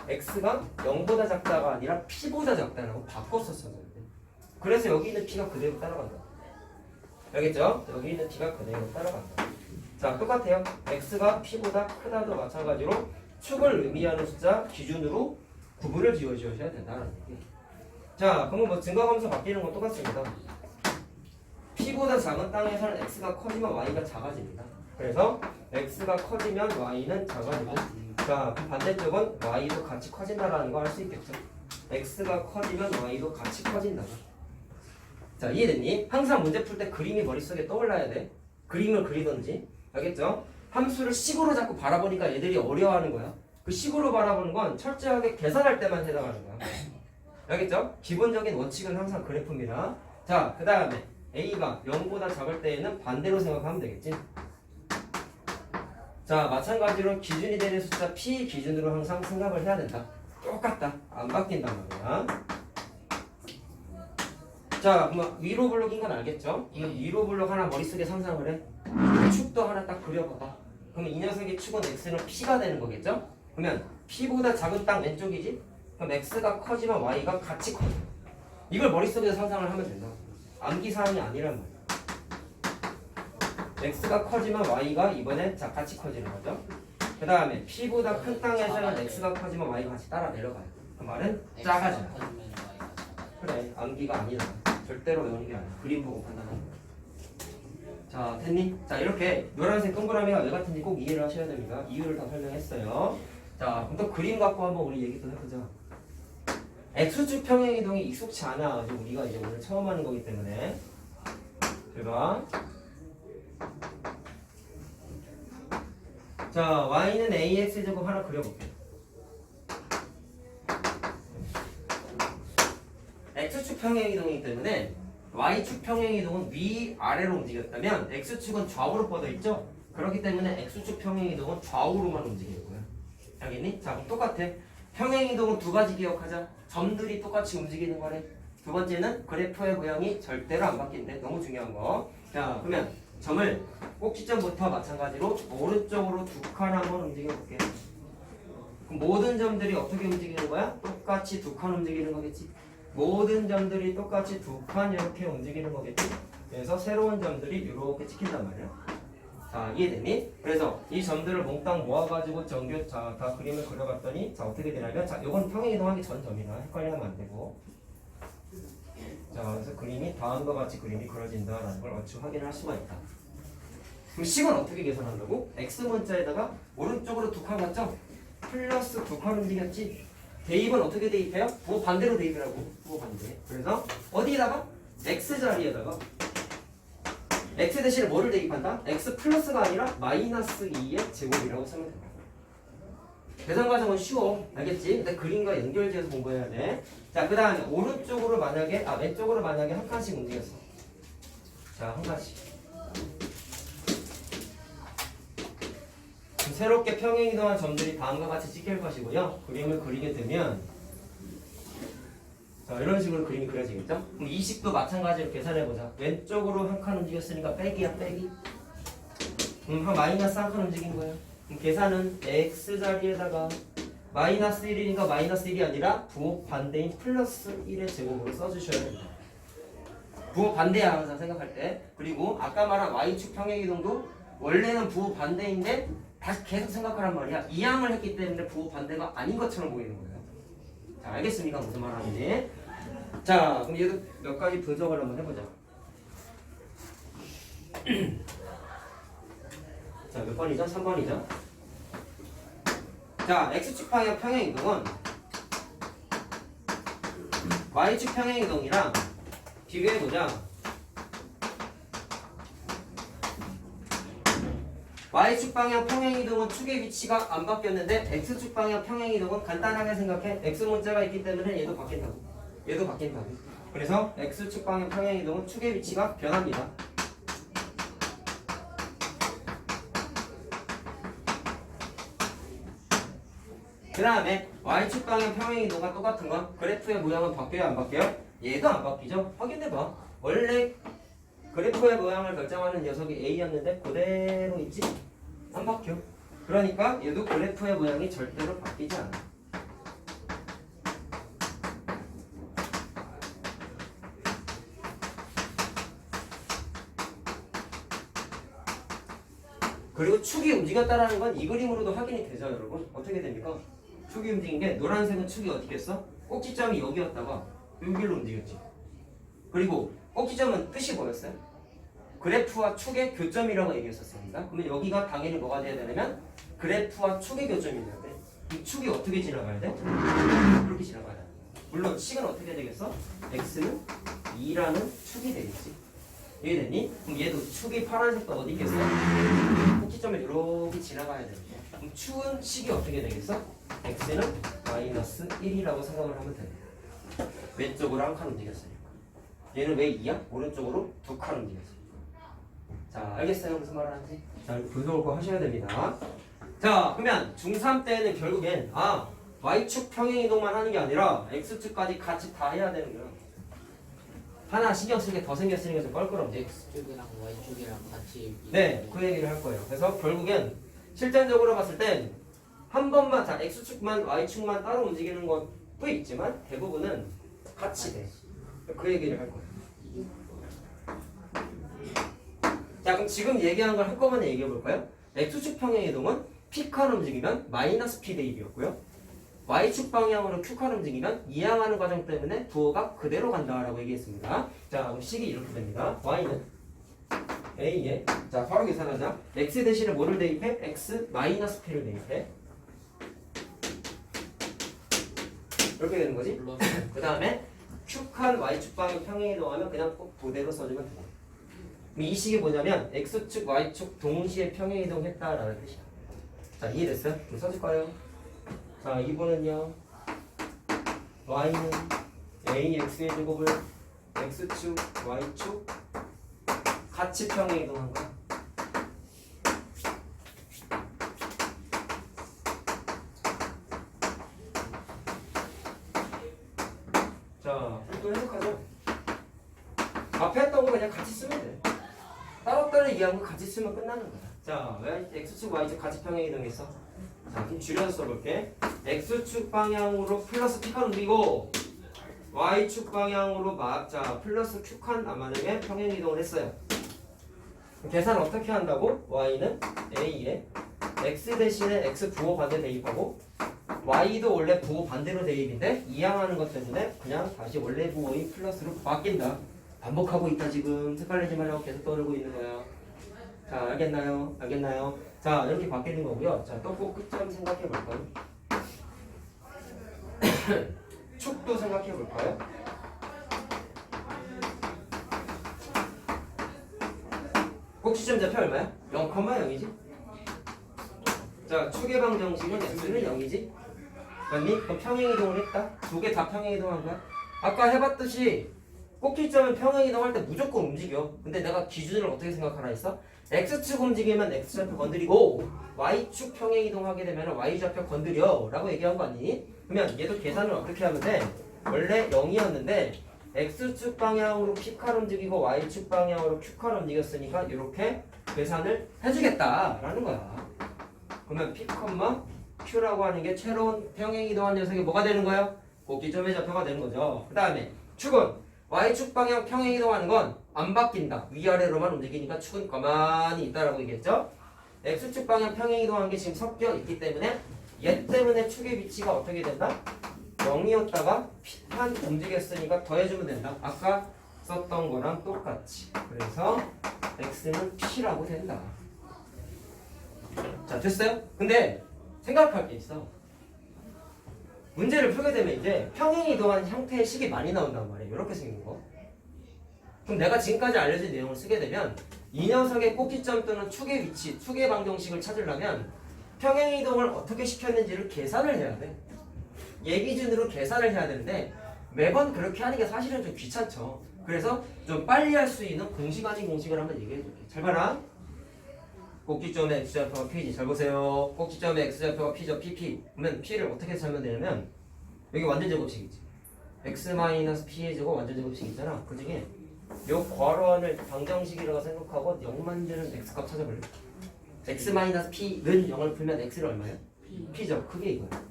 S1: x가 0보다 작다가 아니라 p보다 작다라고 바꿨었어야 돼. 그래서 여기 있는 p가 그대로 따라간다. 알겠죠? 여기 있는 p가 그대로 따라간다. 자, 똑같아요. x가 p보다 크다도 마찬가지로 축을 의미하는 숫자 기준으로 구분을 지어주셔야 된다는 얘기. 자, 그러면 뭐 증가감소 바뀌는 건 똑같습니다. p보다 작은 땅에서는 x가 커지면 y가 작아집니다. 그래서 x가 커지면 y는 작아지고, 자, 그 반대쪽은 y도 같이 커진다라는 거 알 수 있겠죠? x가 커지면 y도 같이 커진다. 자, 이해됐니? 항상 문제 풀 때 그림이 머릿속에 떠올라야 돼. 그림을 그리던지. 알겠죠? 함수를 식으로 자꾸 바라보니까 얘들이 어려워하는 거야. 그 식으로 바라보는 건 철저하게 계산할 때만 해당하는 거야. 알겠죠? 기본적인 원칙은 항상 그래프입니다. 자, 그 다음에 a가 0보다 작을 때에는 반대로 생각하면 되겠지. 자, 마찬가지로 기준이 되는 숫자 p 기준으로 항상 생각을 해야 된다. 똑같다. 안 바뀐단 말이야. 자, 그럼 위로 블록인 건 알겠죠? 그럼 위로 블록 하나 머릿속에 상상을 해. 축도 하나 딱 그려봐봐. 그러면 이 녀석의 축은 x는 p가 되는 거겠죠? 그러면 p보다 작은 땅 왼쪽이지? 그럼 x가 커지면 y가 같이 커져. 이걸 머릿속에서 상상을 하면 된다. 암기사항이 아니란 말이야. x가 커지면 y가 이번에 같이 커지는 거죠. 그 다음에 p보다 큰 땅에서는 x가 커지면 y가 같이 따라 내려가요. 그 말은 작아져. 그래, 암기가 아니다. 절대로 외우는 게 아니야. 그림 보고 판단하는 거야. 자, 됐니? 자, 이렇게 노란색 동그라미가 왜 같은지 꼭 이해를 하셔야 됩니다. 이유를 다 설명했어요. 자, 그럼 또 그림 갖고 한번 우리 얘기 또 해보자. X축 평행 이동이 익숙치 않아. 우리가 이제 오늘 처음 하는 거기 때문에. 제가. 자, Y는 AX 제곱 하나 그려볼게요. X축 평행 이동이기 때문에 Y축 평행 이동은 위아래로 움직였다면 X축은 좌우로 뻗어 있죠? 그렇기 때문에 X축 평행 이동은 좌우로만 움직이는 거야. 알겠니? 자, 그럼 똑같아. 평행 이동은 두 가지 기억하자. 점들이 똑같이 움직이는 거래. 두 번째는 그래프의 모양이 절대로 안 바뀐대. 너무 중요한 거. 자, 그러면 점을 꼭지점부터 마찬가지로 오른쪽으로 두 칸 한번 움직여 볼게. 그럼 모든 점들이 어떻게 움직이는 거야? 똑같이 두 칸 움직이는 거겠지. 모든 점들이 똑같이 두 칸 이렇게 움직이는 거겠지. 그래서 새로운 점들이 이렇게 찍힌단 말이야. 자, 이해됐니? 그래서 이 점들을 몽땅 모아가지고 다 그림을 그려봤더니 자, 어떻게 되냐면 자, 요건 평행이동하기 전 점이나 헷갈리면 안 되고, 자, 그래서 그림이 다음과 같이 그림이 그려진다라는 걸 얼추 확인할 수가 있다. 그럼 식은 어떻게 계산한다고? x 문자에다가 오른쪽으로 두 칸 갔죠? 플러스 두 칸 움직였지? 대입은 어떻게 대입해요? 부호 반대로 대입이라고. 부호 반대. 그래서 어디에다가? x 자리에다가 x 대신에 뭐를 대입한다? x 플러스가 아니라 마이너스 2의 제곱이라고 쓰면 된다. 계산 과정은 쉬워. 알겠지? 근데 그림과 연결지어서 공부해야 돼. 자, 그 다음에 오른쪽으로 만약에 왼쪽으로 만약에 한 칸씩 움직였어. 자, 한 칸씩. 새롭게 평행이동한 점들이 다음과 같이 찍힐 것이고요. 그림을 그리게 되면 자, 이런 식으로 그림이 그려지겠죠? 그럼 이 식도 마찬가지로 계산해보자. 왼쪽으로 한 칸 움직였으니까 빼기야, 빼기. 한 마이너스 한 칸 움직인 거야. 그럼 계산은 x 자리에다가 마이너스 1이니까 마이너스 1이 아니라 부호 반대인 플러스 1의 제곱으로 써주셔야 됩니다. 부호 반대야, 항상 생각할 때. 그리고 아까 말한 y축 평행이동도 원래는 부호 반대인데 다시 계속 생각하란 말이야. 이항을 했기 때문에 부호 반대가 아닌 것처럼 보이는 거예요. 자, 알겠습니까? 무슨 말 하는지. 자, 그럼 얘도 몇 가지 분석을 한번 해보자. 자, 몇 번이죠? 3번이죠? 자, X축 방향 평행이동은 Y축 평행이동이랑 비교해보자. y축 방향 평행이동은 축의 위치가 안 바뀌었는데 x축 방향 평행이동은 간단하게 생각해. x 문자가 있기 때문에 얘도 바뀐다고. 얘도 바뀐다고. 그래서 x축 방향 평행이동은 축의 위치가 변합니다. 그 다음에 y축 방향 평행이동과 똑같은 건 그래프의 모양은 바뀌어요 안 바뀌어요? 얘도 안 바뀌죠? 확인해봐. 원래 그래프의 모양을 결정하는 녀석이 A였는데 그대로 있지? 안 바뀌어. 그러니까 얘도 그래프의 모양이 절대로 바뀌지 않아. 그리고 축이 움직였다라는 건 이 그림으로도 확인이 되죠 여러분? 어떻게 됩니까? 축이 움직인 게 노란색은 축이 어디 있겠어? 꼭지점이 여기였다가 여기로 움직였지. 그리고 꼭지점은 뜻이 뭐였어요? 그래프와 축의 교점이라고 얘기했었습니다. 그러면 여기가 당연히 뭐가 돼야 되냐면 그래프와 축의 교점이 되는데 이 축이 어떻게 지나가야 돼? 이렇게 지나가야 돼. 물론 식은 어떻게 되겠어? x는 2라는 축이 되겠지. 이해됐니? 그럼 얘도 축이 파란색도 어디 있겠어? 꼭지점을 이렇게 지나가야 되는데 그럼 축은 식이 어떻게 되겠어? x는 마이너스 1이라고 생각을 하면 돼. 왼쪽으로 한 칸 움직였으니까. 얘는 왜 2야? 오른쪽으로 2칸 움직였어. 자, 알겠어요? 무슨 말을 하는지? 자, 분석을 꼭 하셔야 됩니다. 자, 그러면 중3 때는 결국엔 y축 평행이동만 하는 게 아니라 x축까지 같이 다 해야 되는 거야. 하나 신경 쓸 게 더 생겼으니까 좀 껄끄럽지?
S3: X축이랑 Y축이랑 같이
S1: 네, 그 얘기를 할 거예요. 그래서 결국엔 실전적으로 봤을 땐 한 번만, 자, x축만 y축만 따로 움직이는 것도 있지만 대부분은 같이 돼. 그 얘기를 할 거예요. 자, 그럼 지금 얘기한 걸 한꺼번에 얘기해 볼까요? x축 평행이동은 p칸 움직이면 마이너스 p 대입이었고요. y축 방향으로 q칸 움직이면 이항하는 과정 때문에 부호가 그대로 간다라고 얘기했습니다. 자, 그럼 식이 이렇게 됩니다. y는 a에 자 바로 계산하자. x 대신에 뭐를 대입해? x 마이너스 p를 대입해. 이렇게 되는 거지. 그 다음에 q칸 y축 방향 평행이동하면 그냥 꼭 그대로 써주면 돼. 이 식이 뭐냐면 x축 y축 동시에 평행이동했다라는 뜻이야. 자, 이해됐어요? 좀 써줄까요? 자, 2번은요 y는 ax의 제곱을 x축 y축 같이 평행이동한 거야. 자, 또 해석하죠. 앞에 했던 거 그냥 같이 쓰면 돼. 따로따로 이해한 거 같이 쓰면 끝나는 거야. 자, 왜 x축 y축 같이 평행이동했어? 자, 그럼 줄여서 써볼게. x축 방향으로 플러스 p칸 움직이고 y축 방향으로 자 플러스 q칸 남아능에 평행이동을 했어요. 계산 어떻게 한다고? y는 a에 x 대신에 x 부호 반대 대입하고 y도 원래 부호 반대로 대입인데 이항하는 것 때문에 그냥 다시 원래 부호인 플러스로 바뀐다. 반복하고 있다 지금. 헷갈리지 말라고 계속 떠들고 있는 거야. 자, 알겠나요? 알겠나요? 자, 이렇게 바뀌는 거고요. 자, 또 꼭 끝점 생각해 볼까요? 축도 생각해 볼까요? 꼭지점 좌표 얼마야? 0,0이지? 자, 축의 방정식은 x는 0이지? 맞니? 그럼 평행이동을 했다? 두 개 다 평행이동한 거야? 아까 해봤듯이 꼭지점은 평행이동할 때 무조건 움직여. 근데 내가 기준을 어떻게 생각하라 했어? x축 움직이면 x좌표 건드리고 y축 평행이동하게 되면 y좌표 건드려 라고 얘기한 거 아니니? 그러면 얘도 계산을 어떻게 하면 돼? 원래 0이었는데 x축 방향으로 p칸 움직이고 y축 방향으로 q칸 움직였으니까 이렇게 계산을 해주겠다라는 거야. 그러면 p, q라고 하는 게 새로운 평행이동한 녀석이 뭐가 되는 거예요? 꼭지점의 좌표가 되는 거죠. 그 다음에 축은 y축 방향 평행이동하는 건 안 바뀐다. 위아래로만 움직이니까 축은 가만히 있다라고 얘기했죠. x축 방향 평행이동한 게 지금 섞여 있기 때문에 얘 때문에 축의 위치가 어떻게 된다? 0이었다가 p만 움직였으니까 더해주면 된다. 아까 썼던 거랑 똑같이. 그래서 x는 p라고 된다. 자, 됐어요? 근데 생각할 게 있어. 문제를 풀게 되면 이제 평행이동한 형태의 식이 많이 나온단 말이에요. 이렇게 생긴 거. 그럼 내가 지금까지 알려준 내용을 쓰게 되면 이 녀석의 꼭지점 또는 축의 위치, 축의 방정식을 찾으려면 평행이동을 어떻게 시켰는지를 계산을 해야 돼. 얘 기준으로 계산을 해야 되는데 매번 그렇게 하는 게 사실은 좀 귀찮죠. 그래서 좀 빨리 할 수 있는 공식 아닌 공식을 한번 얘기해 줄게. 잘 봐라. 꼭지점의 x좌표가 p지. 잘 보세요. 꼭지점의 x좌표가 p죠. pp. 그러면 p를 어떻게 찾으면 되냐면 여기 완전 제곱식이지. x-p의 제곱 완전 제곱식 있잖아. 그 중에 요 괄호안을 방정식이라고 생각하고 0 만드는 x값 찾아볼래? x-p는 0을 풀면 x를 얼마야? p죠. 크게 이거야.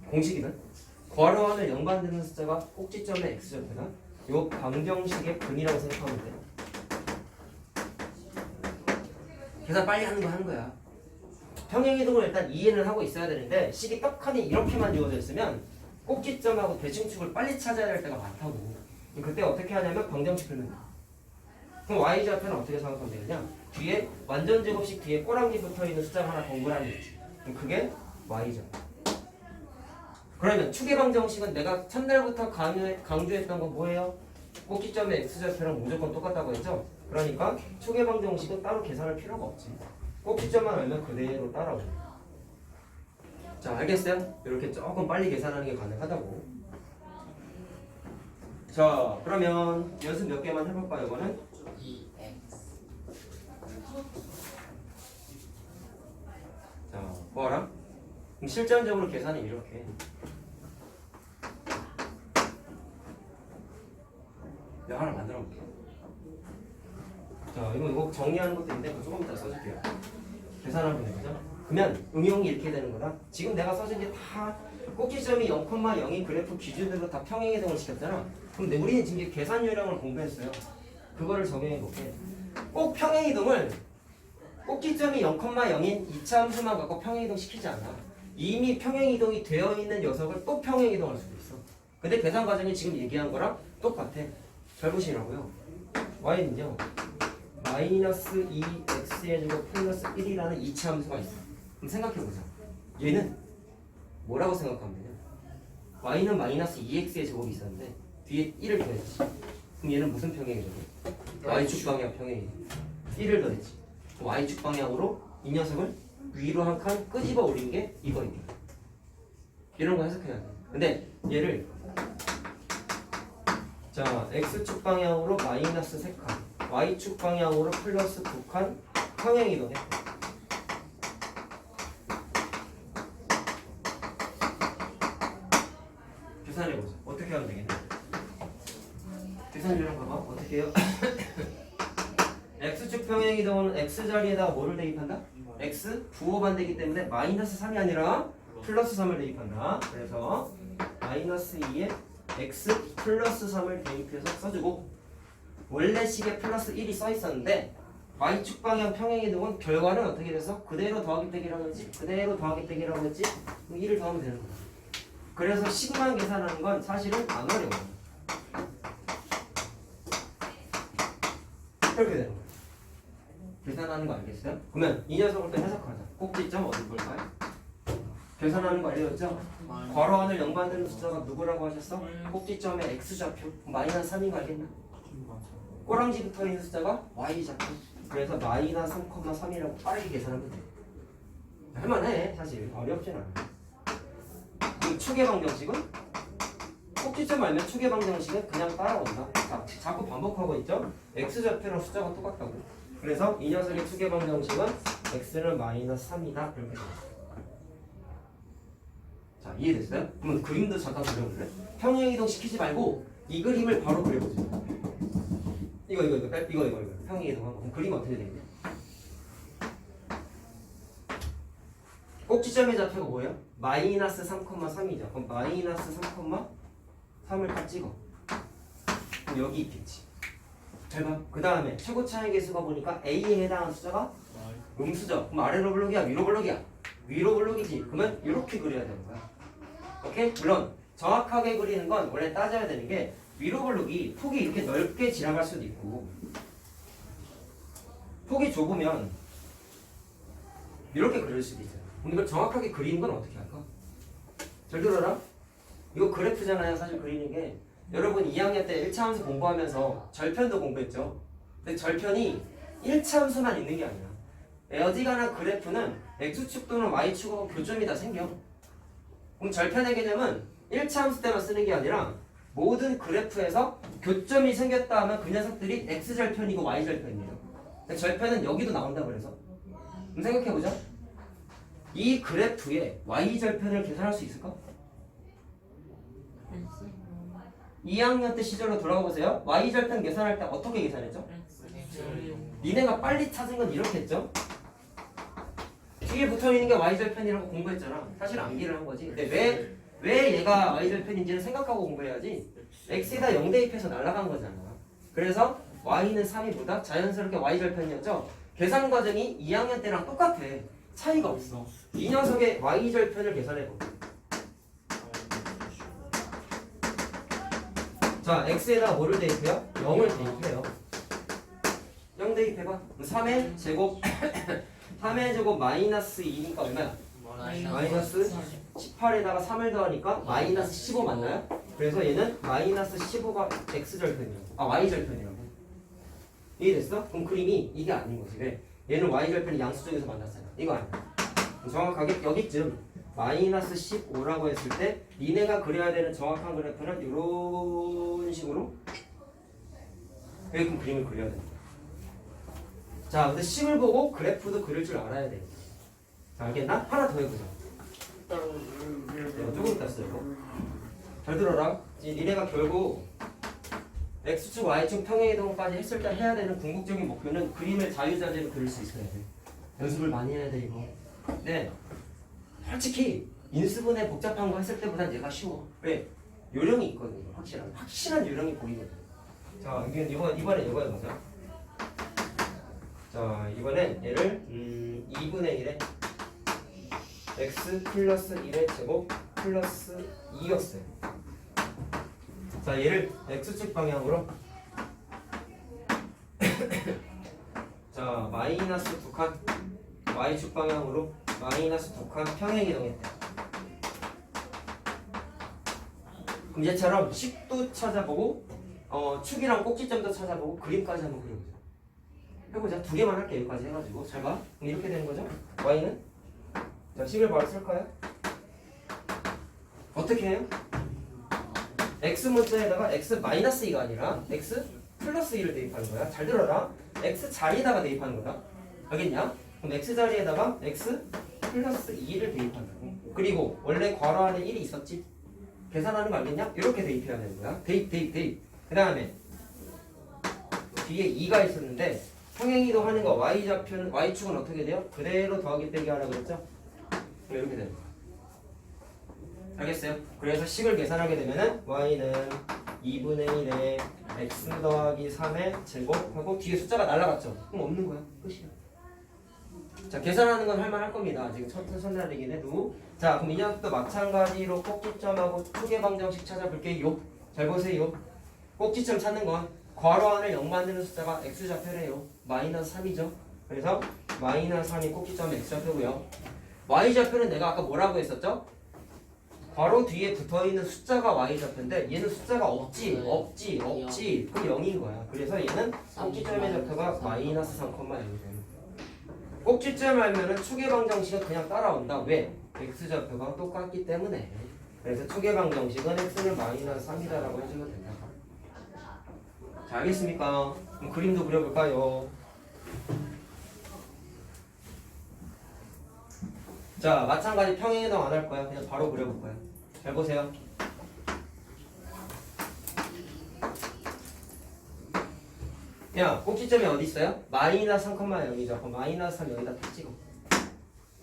S1: 공식이든 괄호안을 0 만드는 숫자가 꼭지점의 x좌표다. 요 방정식의 근이라고 생각하면 돼. 계산 빨리 하는 거 하는 거야. 평행이동을 일단 이해는 하고 있어야 되는데 식이 떡하니 이렇게만 이루어져 있으면 꼭지점하고 대칭축을 빨리 찾아야 될 때가 많다고. 그때 어떻게 하냐면 방정식 풀면 돼. 그럼 y좌표는 어떻게 생각하면 되느냐? 뒤에 완전 제곱식 뒤에 꼬랑지 붙어있는 숫자가 하나 동그라미 있지. 그럼 그게 y좌표. 그러면 축의 방정식은 내가 첫날부터 강조했던 건 뭐예요? 꼭지점의 x좌표랑 무조건 똑같다고 했죠? 그러니까 축의 방정식은 따로 계산할 필요가 없지. 꼭지점만 알면 그대로 따라오죠. 자, 알겠어요? 이렇게 조금 빨리 계산하는 게 가능하다고. 자, 그러면 연습 몇 개만 해볼까요? 이거는
S3: 2x.
S1: 자, 뭐하라? 그럼 실전적으로 계산은 이렇게. 내가 하나 만들어 볼게요. 자, 이거 정리하는 것도 있는데 그거 조금 이따 써줄게요. 계산하면 되죠? 그러면 응용이 이렇게 되는 거다. 지금 내가 써준 게 다 꼭지점이 0,0인 그래프 기준으로 다 평행이동을 시켰잖아. 그럼 우리는 지금 계산 요령을 공부했어요. 그거를 적용해 볼게. 꼭 평행이동을 꼭지점이 0,0인 2차 함수만 갖고 평행이동 시키지 않아. 이미 평행이동이 되어 있는 녀석을 또 평행이동할 수도 있어. 근데 계산 과정이 지금 얘기한 거랑 똑같아. 잘 보시라고요. y는요. 마이너스 2x의 제곱 플러스 1이라는 2차 함수가 있어. 그럼 생각해보자. 얘는 뭐라고 생각하면 되냐? y는 마이너스 2x의 제곱이 있었는데 뒤에 1을 더했지. 그럼 얘는 무슨 평행이동이야? y축 방향 평행이동. 1을 더했지. y축 방향으로 이 녀석을 위로 한 칸 끄집어 올린 게 이거입니다. 이런 거 해석해야 돼. 근데 얘를 자, x축 방향으로 마이너스 3칸, y축 방향으로 플러스 2칸 평행이동해. 계산해보자. 어떻게 하면 되겠냐? 계산 요령 봐봐. 어떻게 해요? x축 평행이동은 x자리에다가 뭐를 대입한다? x 부호반대이기 때문에 마이너스 3이 아니라 플러스 3을 대입한다. 그래서 마이너스 2에 x 플러스 3을 대입해서 써주고 원래 식에 플러스 1이 써있었는데 y축 방향 평행이동은 결과는 어떻게 돼서 그대로 더하기 빼기라고 했지? 그대로 더하기 빼기라고 했지? 그럼 1을 더하면 되는 거야. 그래서 식만 계산하는 건 사실은 안 어려워. 이렇게 되는 거야. 계산하는 거 알겠어요? 그러면 이 녀석을 또 해석하자. 꼭지점 어디 볼까요? 계산하는 거 알려줬죠? 괄호안을 0 만드는 숫자가 누구라고 하셨어? 꼭지점의 x좌표 마이너스 3인 거 알겠나? 꼬랑지 붙어있는 숫자가 y좌표. 그래서 마이너스 3,3이라고 빠르게 계산하면 돼. 할만해. 사실 어렵진 않아. 그럼 축의 방정식은? 꼭지점 알면 축의 방정식은 그냥 따라온다. 자, 자꾸 반복하고 있죠? x좌표랑 숫자가 똑같다고. 그래서 이 녀석의 축의 방정식은 x는 마이너스 3이다. 이렇게 돼. 자, 이해됐어요? 그러면 그림도 잠깐 그려볼래? 평행이동 시키지 말고 이 그림을 바로 그려보자. 이거 평행이동하고. 그럼 그림 어떻게 되겠냐? 꼭지점의 좌표가 뭐예요? 마이너스 3,3이죠. 그럼 마이너스 3,3을 딱 찍어. 그럼 여기 있겠지. 잘 봐. 그 다음에 최고 차이 계수가 보니까 A에 해당하는 숫자가 음수죠. 그럼 아래로 블록이야? 위로 블록이야? 위로 블록이지. 그러면 이렇게 그려야 되는 거야. 오케이? 물론 정확하게 그리는 건 원래 따져야 되는 게 위로 블록이 폭이 이렇게 넓게 지나갈 수도 있고 폭이 좁으면 이렇게 그릴 수도 있어요. 근데 이걸 정확하게 그리는 건 어떻게 할까? 잘 들어라. 이거 그래프잖아요. 사실 그리는 게 여러분 2학년 때 1차 함수 공부하면서 절편도 공부했죠. 근데 절편이 1차 함수만 있는 게 아니라 어디가나 그래프는 x축 또는 y축하고 교점이 다 생겨. 그럼 절편의 개념은 1차 함수 때만 쓰는 게 아니라 모든 그래프에서 교점이 생겼다 하면 그 녀석들이 x절편이고 y절편이에요. 절편은 여기도 나온다 그래서. 그럼 생각해보자. 이 그래프의 y절편을 계산할 수 있을까? 2학년 때 시절로 돌아가 보세요. y절편 계산할 때 어떻게 계산했죠? 니네가 빨리 찾은 건 이렇게 했죠? 뒤에 붙어있는 게 y절편이라고 공부했잖아. 사실 암기를 한 거지. 근데 왜 얘가 y절편인지를 생각하고 공부해야지. x에다 0 대입해서 날아간 거잖아. 그래서 y는 3이보다 자연스럽게 y절편이었죠? 계산 과정이 2학년 때랑 똑같아. 차이가 없어. 이 녀석의 y절편을 계산해볼게. 자, x에다 뭐를 대입해요? 0을 대입해요. 0 대입해봐. 3의 제곱 3의 제곱 마이너스 2니까 얼마야? 마이너스 18에다가 3을 더하니까 마이너스 15 맞나요? 그래서 얘는 마이너스 15가 x절편이라고. 아, y절편이라고. 이해됐어? 그럼 그림이 이게 아닌 거지. 왜? 얘는 y절편이 양수 쪽에서 만났잖아. 이거 아니야. 정확하게 여기쯤 마이너스 15라고 했을 때 니네가 그려야 되는 정확한 그래프는 이런 식으로 그럼 그림을 그려야 돼. 자, 근데 식을 보고 그래프도 그릴 줄 알아야 돼. 자, 알겠나? 하나 더 해보자. 조금 이따 써요. 잘 들어라. 니네가 결국 x축, y축 평행이동까지 했을 때 해야 되는 궁극적인 목표는 그림을 자유자재로 그릴 수 있어야 돼. 연습을 많이 해야 돼 이거. 네. 솔직히 인수분해 복잡한 거 했을 때보단 얘가 쉬워. 왜? 요령이 있거든요. 확실한 요령이 보이거든. 자, 이번에 이거 해보자. 자, 이번엔 얘를 2분의 1에 x 플러스 1의 제곱 플러스 2였어요. 자, 얘를 x축 방향으로 자, 마이너스 2칸 y축 방향으로 마이너스 2칸 평행이동했대. 그럼 얘처럼 식도 찾아보고 축이랑 꼭지점도 찾아보고 그림까지 한번 그려보자. 해보자. 두 개만 할게. 여기까지 해가지고 잘 봐. 그럼 이렇게 되는 거죠. y는 자, 식을 바로 쓸까요? 어떻게 해요? x 문자에다가 x 마이너스 2가 아니라 x 플러스 2를 대입하는 거야. 잘 들어라. x 자리에다가 대입하는 거다. 알겠냐? 그럼 x 자리에다가 x 플러스 2를 대입한다고. 그리고 원래 괄호 안에 1이 있었지? 계산하는 거 알겠냐? 이렇게 대입해야 되는 거야. 대입. 그 다음에 뒤에 2가 있었는데 평행이동 하는 거 y좌표는 y축은 어떻게 돼요? 그대로 더하기 빼기 하라고 그랬죠? 이렇게 되는 거야. 알겠어요? 그래서 식을 계산하게 되면은 y는 2분의 1에 x 더하기 3의 제곱하고 뒤에 숫자가 날라갔죠? 그럼 없는 거야. 끝이야. 자, 계산하는 건 할만할 겁니다. 지금 첫 선날이긴 해도. 자, 그럼 이 녀석도 마찬가지로 꼭지점하고 초계 방정식 찾아볼게요. 잘 보세요. 꼭지점 찾는 건 괄호 안을 0 만드는 숫자가 x좌표래요. 마이너스 3이죠. 그래서 마이너스 3이 꼭지점 x좌표고요. y좌표는 내가 아까 뭐라고 했었죠? 괄호 뒤에 붙어있는 숫자가 y좌표인데 얘는 숫자가 없지. 그럼 0인 거야. 그래서 얘는 꼭지점의 좌표가 마이너스 3,0이 되는. 꼭지점 알면은 초계방정식은 그냥 따라온다. 왜? x좌표가 똑같기 때문에. 그래서 초계방정식은 x는 마이너스 3이다라고 해주면 된다. 자, 알겠습니까? 그럼 그림도 그려볼까요? 자, 마찬가지 평행이동 안 할 거야. 그냥 바로 그려볼 거야. 잘 보세요. 야, 꼭지점이 어디 있어요? 마이너스 3,0이죠. 그럼 마이너스 3 여기다 딱 찍어.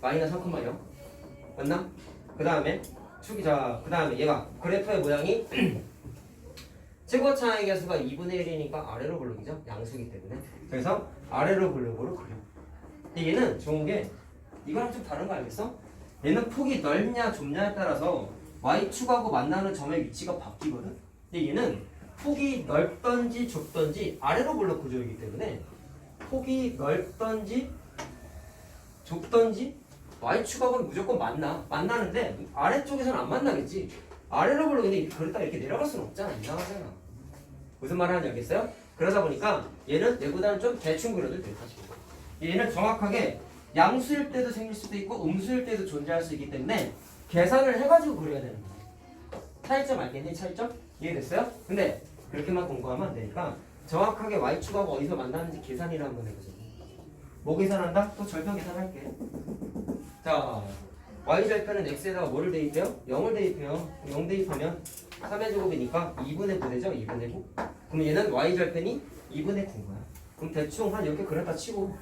S1: 마이너스 3,0 맞나? 그 다음에 축이 자, 그 다음에 얘가 그래프의 모양이 최고차의 개수가 2분의 1이니까 아래로 볼록이죠. 양수기 때문에. 그래서 아래로 볼록으로 그려. 근데 얘는 좋은 게 이거랑 좀 다른 거 알겠어? 얘는 폭이 넓냐 좁냐에 따라서 y축하고 만나는 점의 위치가 바뀌거든. 근데 얘는 폭이 넓던지 좁던지 아래로 볼록 구조이기 때문에 폭이 넓던지 좁던지 y축하고는 무조건 만나는데 아래쪽에서는 안 만나겠지. 아래로 볼록인데 그러다 이렇게 내려갈 수는 없잖아. 이상하잖아. 무슨 말 하는지 알겠어요? 그러다 보니까 얘는 얘보다는 좀 대충 그려도 돼 사실. 얘는 정확하게 양수일 때도 생길 수도 있고 음수일 때도 존재할 수 있기 때문에 계산을 해가지고 그려야 되는 거야. 차이점 알겠니? 차이점? 이해됐어요? 근데 그렇게만 공부하면 안 되니까 정확하게 y축하고 어디서 만나는지 계산이라 한번 해보자. 뭐 계산한다? 또 절편 계산할게. 자, y절편은 x에다가 뭐를 대입해요? 0을 대입해요. 0 대입하면 3의 제곱이니까 2분의 9되죠? 2분의 9. 그럼 얘는 y절편이 2분의 9인 거야. 그럼 대충 한 이렇게 그렸다 치고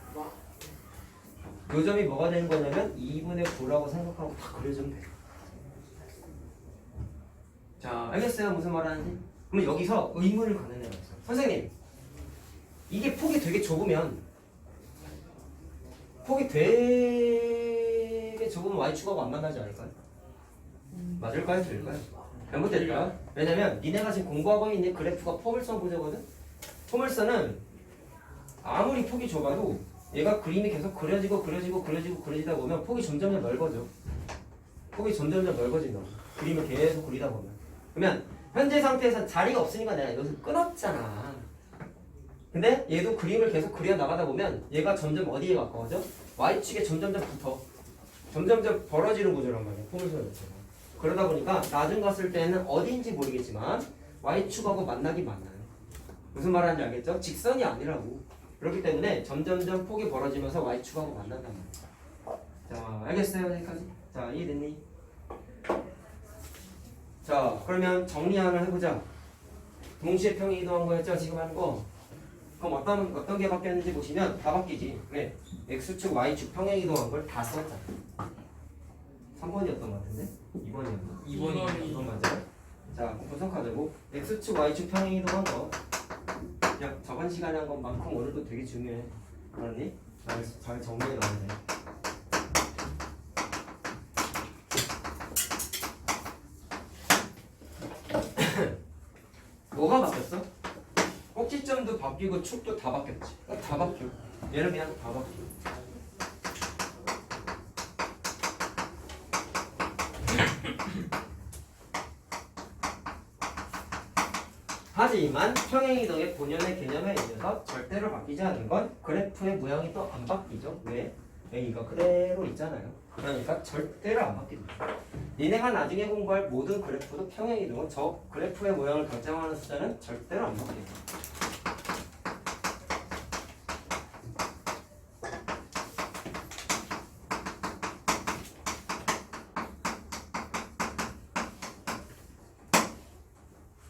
S1: 요 점이 뭐가 되는 거냐면 2분의 9라고 생각하고 다 그려주면 돼요. 자, 알겠어요? 무슨 말 하는지? 그럼 여기서 의문을 갖는 애가 있어. 선생님, 이게 폭이 되게 좁으면 y축하고 안 만나지 않을까요? 맞을까요? 틀릴까요? 잘못될까요? 왜냐면 니네가 지금 공부하고 있는 그래프가 포물선 구조거든? 포물선은 아무리 폭이 좁아도 얘가 그림이 계속 그려지다 보면 폭이 점점 넓어져. 폭이 점점 넓어진다. 그림을 계속 그리다 보면. 그러면 현재 상태에서 자리가 없으니까 내가 여기서 끊었잖아. 근데 얘도 그림을 계속 그려 나가다 보면 얘가 점점 어디에 가까워져? y축에 점점점 붙어. 점점점 벌어지는 구조란 말이야. 포물선은. 그러다 보니까 나중 갔을 때는 어디인지 모르겠지만 y축하고 만나긴 만나요. 무슨 말하는지 알겠죠? 직선이 아니라고. 그렇기 때문에 점점점 폭이 벌어지면서 y축하고 만난단 말이야. 자, 알겠어요? 여기까지? 자, 이해됐니? 자, 그러면 정리 하나 해보자. 동시에 평이 이동한 거였죠? 지금 하는 거. 그럼 어떤 게 바뀌었는지 보시면 다 바뀌지. 왜? x축, y축 평행 이동한 걸 다 썼잖아. 3번이었던 것 같은데? 2번이었나? 2번 맞아요? 자, 분석하자고. x축, y축 평행 이동한 거. 그냥 저번 시간에 한 것만큼 오늘도 되게 중요해. 알았니? 잘 정리해 놔야 돼. 뭐가 바뀌었어? 꼭지점도 바뀌고 축도 다 바뀌었지. 다 바뀌어. 얘는 그냥 다 바뀌어. 하지만 평행이동의 본연의 개념에 의해서 절대로 바뀌지 않는 건 그래프의 모양이 또 안 바뀌죠. 왜? A가 그대로 있잖아요. 그러니까 절대로 안 바뀝니다. 니네가 나중에 공부할 모든 그래프도 평행이동은 저 그래프의 모양을 결정하는 숫자는 절대로 안 바뀝니다.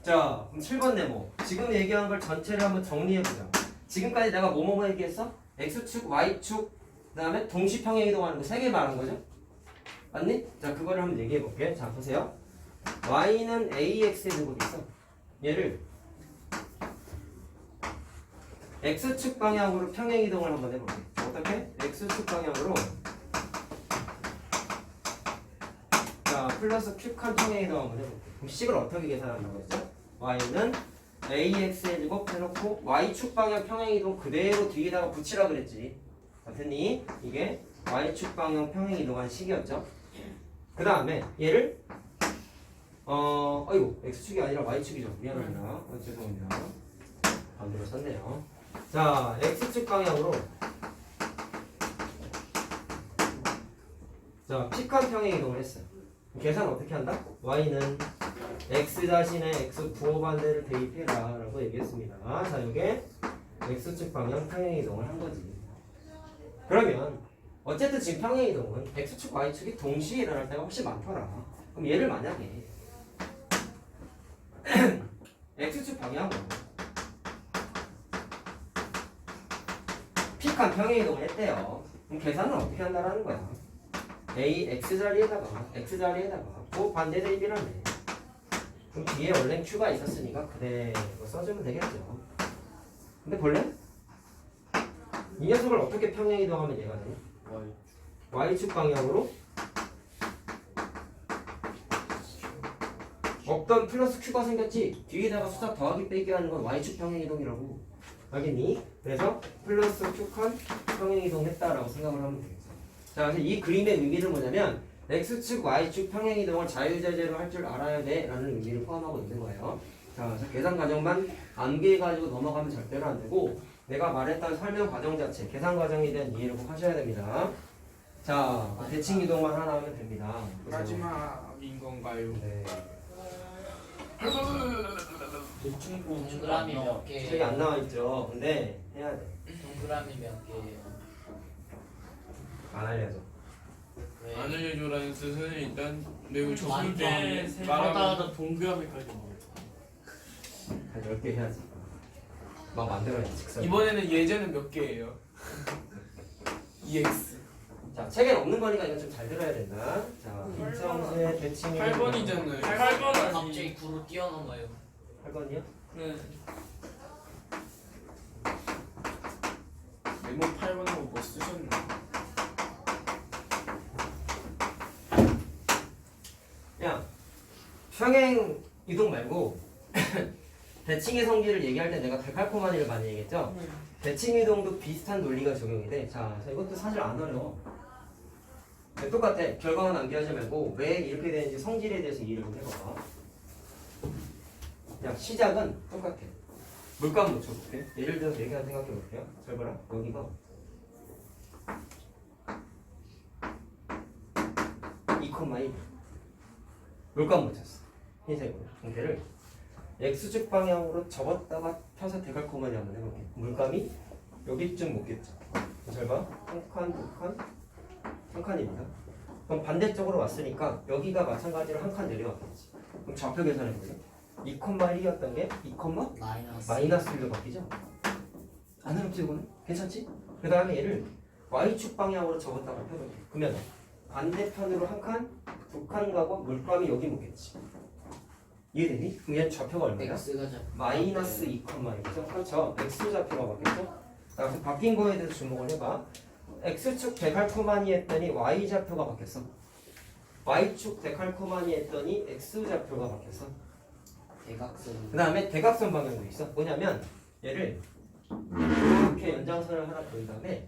S1: 자, 그럼 7번 네모. 지금 얘기한 걸 전체를 한번 정리해보자. 지금까지 내가 뭐뭐 얘기했어? x축, y축, 그 다음에 동시평행 이동하는 거 3개 말한 거죠? 맞니? 자, 그거를 한번 얘기해볼게. 자, 보세요. y는 ax의 제곱이 있어. 얘를 x축 방향으로 평행 이동을 한번 해볼게. 어떻게? x축 방향으로 자, 플러스 q 칸 평행 이동 한번 해볼게. 그럼 식을 어떻게 계산한다고 했죠? y는 ax의 제곱 해놓고 y축 방향 평행 이동 그대로 뒤에다가 붙이라 그랬지. 같으니 이게 y축 방향 평행 이동한 식이었죠. 그 다음에 얘를 아이고 x축이 아니라 y축이죠. 미안합니다. 죄송합니다. 반대로 썼네요. 자, x축 방향으로 자 p칸 평행 이동을 했어요. 계산 어떻게 한다? y는 x 자신의 x 부호반대를 대입해라 라고 얘기했습니다. 자, 이게 x축 방향 평행 이동을 한 거지. 그러면 어쨌든 지금 평행 이동은 x축 y축이 동시에 일어날 때가 훨씬 많더라. 그럼 얘를 만약에 x축 방향으로 p칸 평행 이동을 했대요. 그럼 계산은 어떻게 한다라는 거야? a x 자리에다가 그 반대 대입이라네. 그럼 뒤에 원래 q가 있었으니까 그대로 써주면 되겠죠. 근데 본래 이 녀석을 어떻게 평행 이동하면 얘가 되냐? y축 방향으로 없던 플러스 q가 생겼지. 뒤에다가 숫자 더하기 빼기 하는 건 y축 평행 이동이라고. 알겠니? 그래서 플러스 q칸 평행 이동했다라고 생각을 하면 되겠어. 자, 그래서 이 그림의 의미는 뭐냐면 x축, y축 평행 이동을 자유자재로 할 줄 알아야 돼 라는 의미를 포함하고 있는 거예요. 자, 그래서 계산 과정만 암기해가지고 넘어가면 절대로 안 되고 내가 말했던 설명 과정 자체, 계산 과정에 대한 이해를 꼭 하셔야 됩니다. 자, 대칭 이동만 하나 하면 됩니다. 보세요.
S2: 마지막인 건가요?
S1: 네.
S3: 동그라미 몇 개?
S1: 저기 안 나와 있죠. 근데 해야 돼.
S3: 동그라미 몇 개예요?
S1: 안 알려줘.
S3: 왜?
S2: 안 알려줘라는 뜻은 일단 매우
S3: 완전
S2: 적극적인
S4: 하다 동그라미까지 먹을
S1: 한 10개 해야지. 막 만들어야지, 직선.
S2: 이번에는 예제는 몇 개예요? EX
S1: 자, 책엔 없는 거니까 이건 좀 잘 들어야 된다. 자, 이정수의 대칭이
S2: 8번이잖아요.
S4: 8번
S3: 갑자기 구로 뛰어넘어요.
S1: 8번이요?
S2: 네. 메모 8번하고 뭐 쓰셨나?
S1: 야, 평행 이동 말고 대칭의 성질을 얘기할 때 내가 데칼코마니를 많이 얘기했죠? 대칭 이동도 비슷한 논리가 적용이 돼. 자, 이것도 사실 안 어려워. 똑같아. 결과만 암기하지 말고 왜 이렇게 되는지 성질에 대해서 이해를 좀 해봐봐. 그냥 시작은 똑같아. 물감 묻혀볼게. 예를 들어서 이렇게 한번 생각해볼게요. 잘 봐라. 여기가 2,1 물감 묻혔어. 흰색으로 형태를 X축 방향으로 접었다가 펴서 데칼코마니 한번 해볼게. 물감이 여기쯤 묻겠죠. 잘 봐. 한 칸, 두 칸, 한 칸입니다. 그럼 반대쪽으로 왔으니까 여기가 마찬가지로 한 칸 내려왔겠지. 그럼 좌표 계산해볼게. 2,1이었던 게 2, 마이너스 1로 바뀌죠? 안 어렵지 이거는? 괜찮지? 그 다음에 얘를 Y축 방향으로 접었다가 펴볼게. 그러면 반대편으로 한 칸, 두 칸 가고 물감이 여기 묻겠지. 이해되니? 그럼 얘 좌표가 얼마야?
S3: X가 자
S1: 마이너스 2,1이죠? 그렇죠? X 좌표가 바뀌었죠? 그래서 바뀐 거에 대해서 주목을 해봐. X축 데칼코마니 했더니 Y 좌표가 바뀌었어. Y축 데칼코마니 했더니 X 좌표가 바뀌었어.
S3: 대각선.
S1: 그 다음에 대각선 방향도 있어. 뭐냐면 얘를 이렇게 연장선을 하나 그린 다음에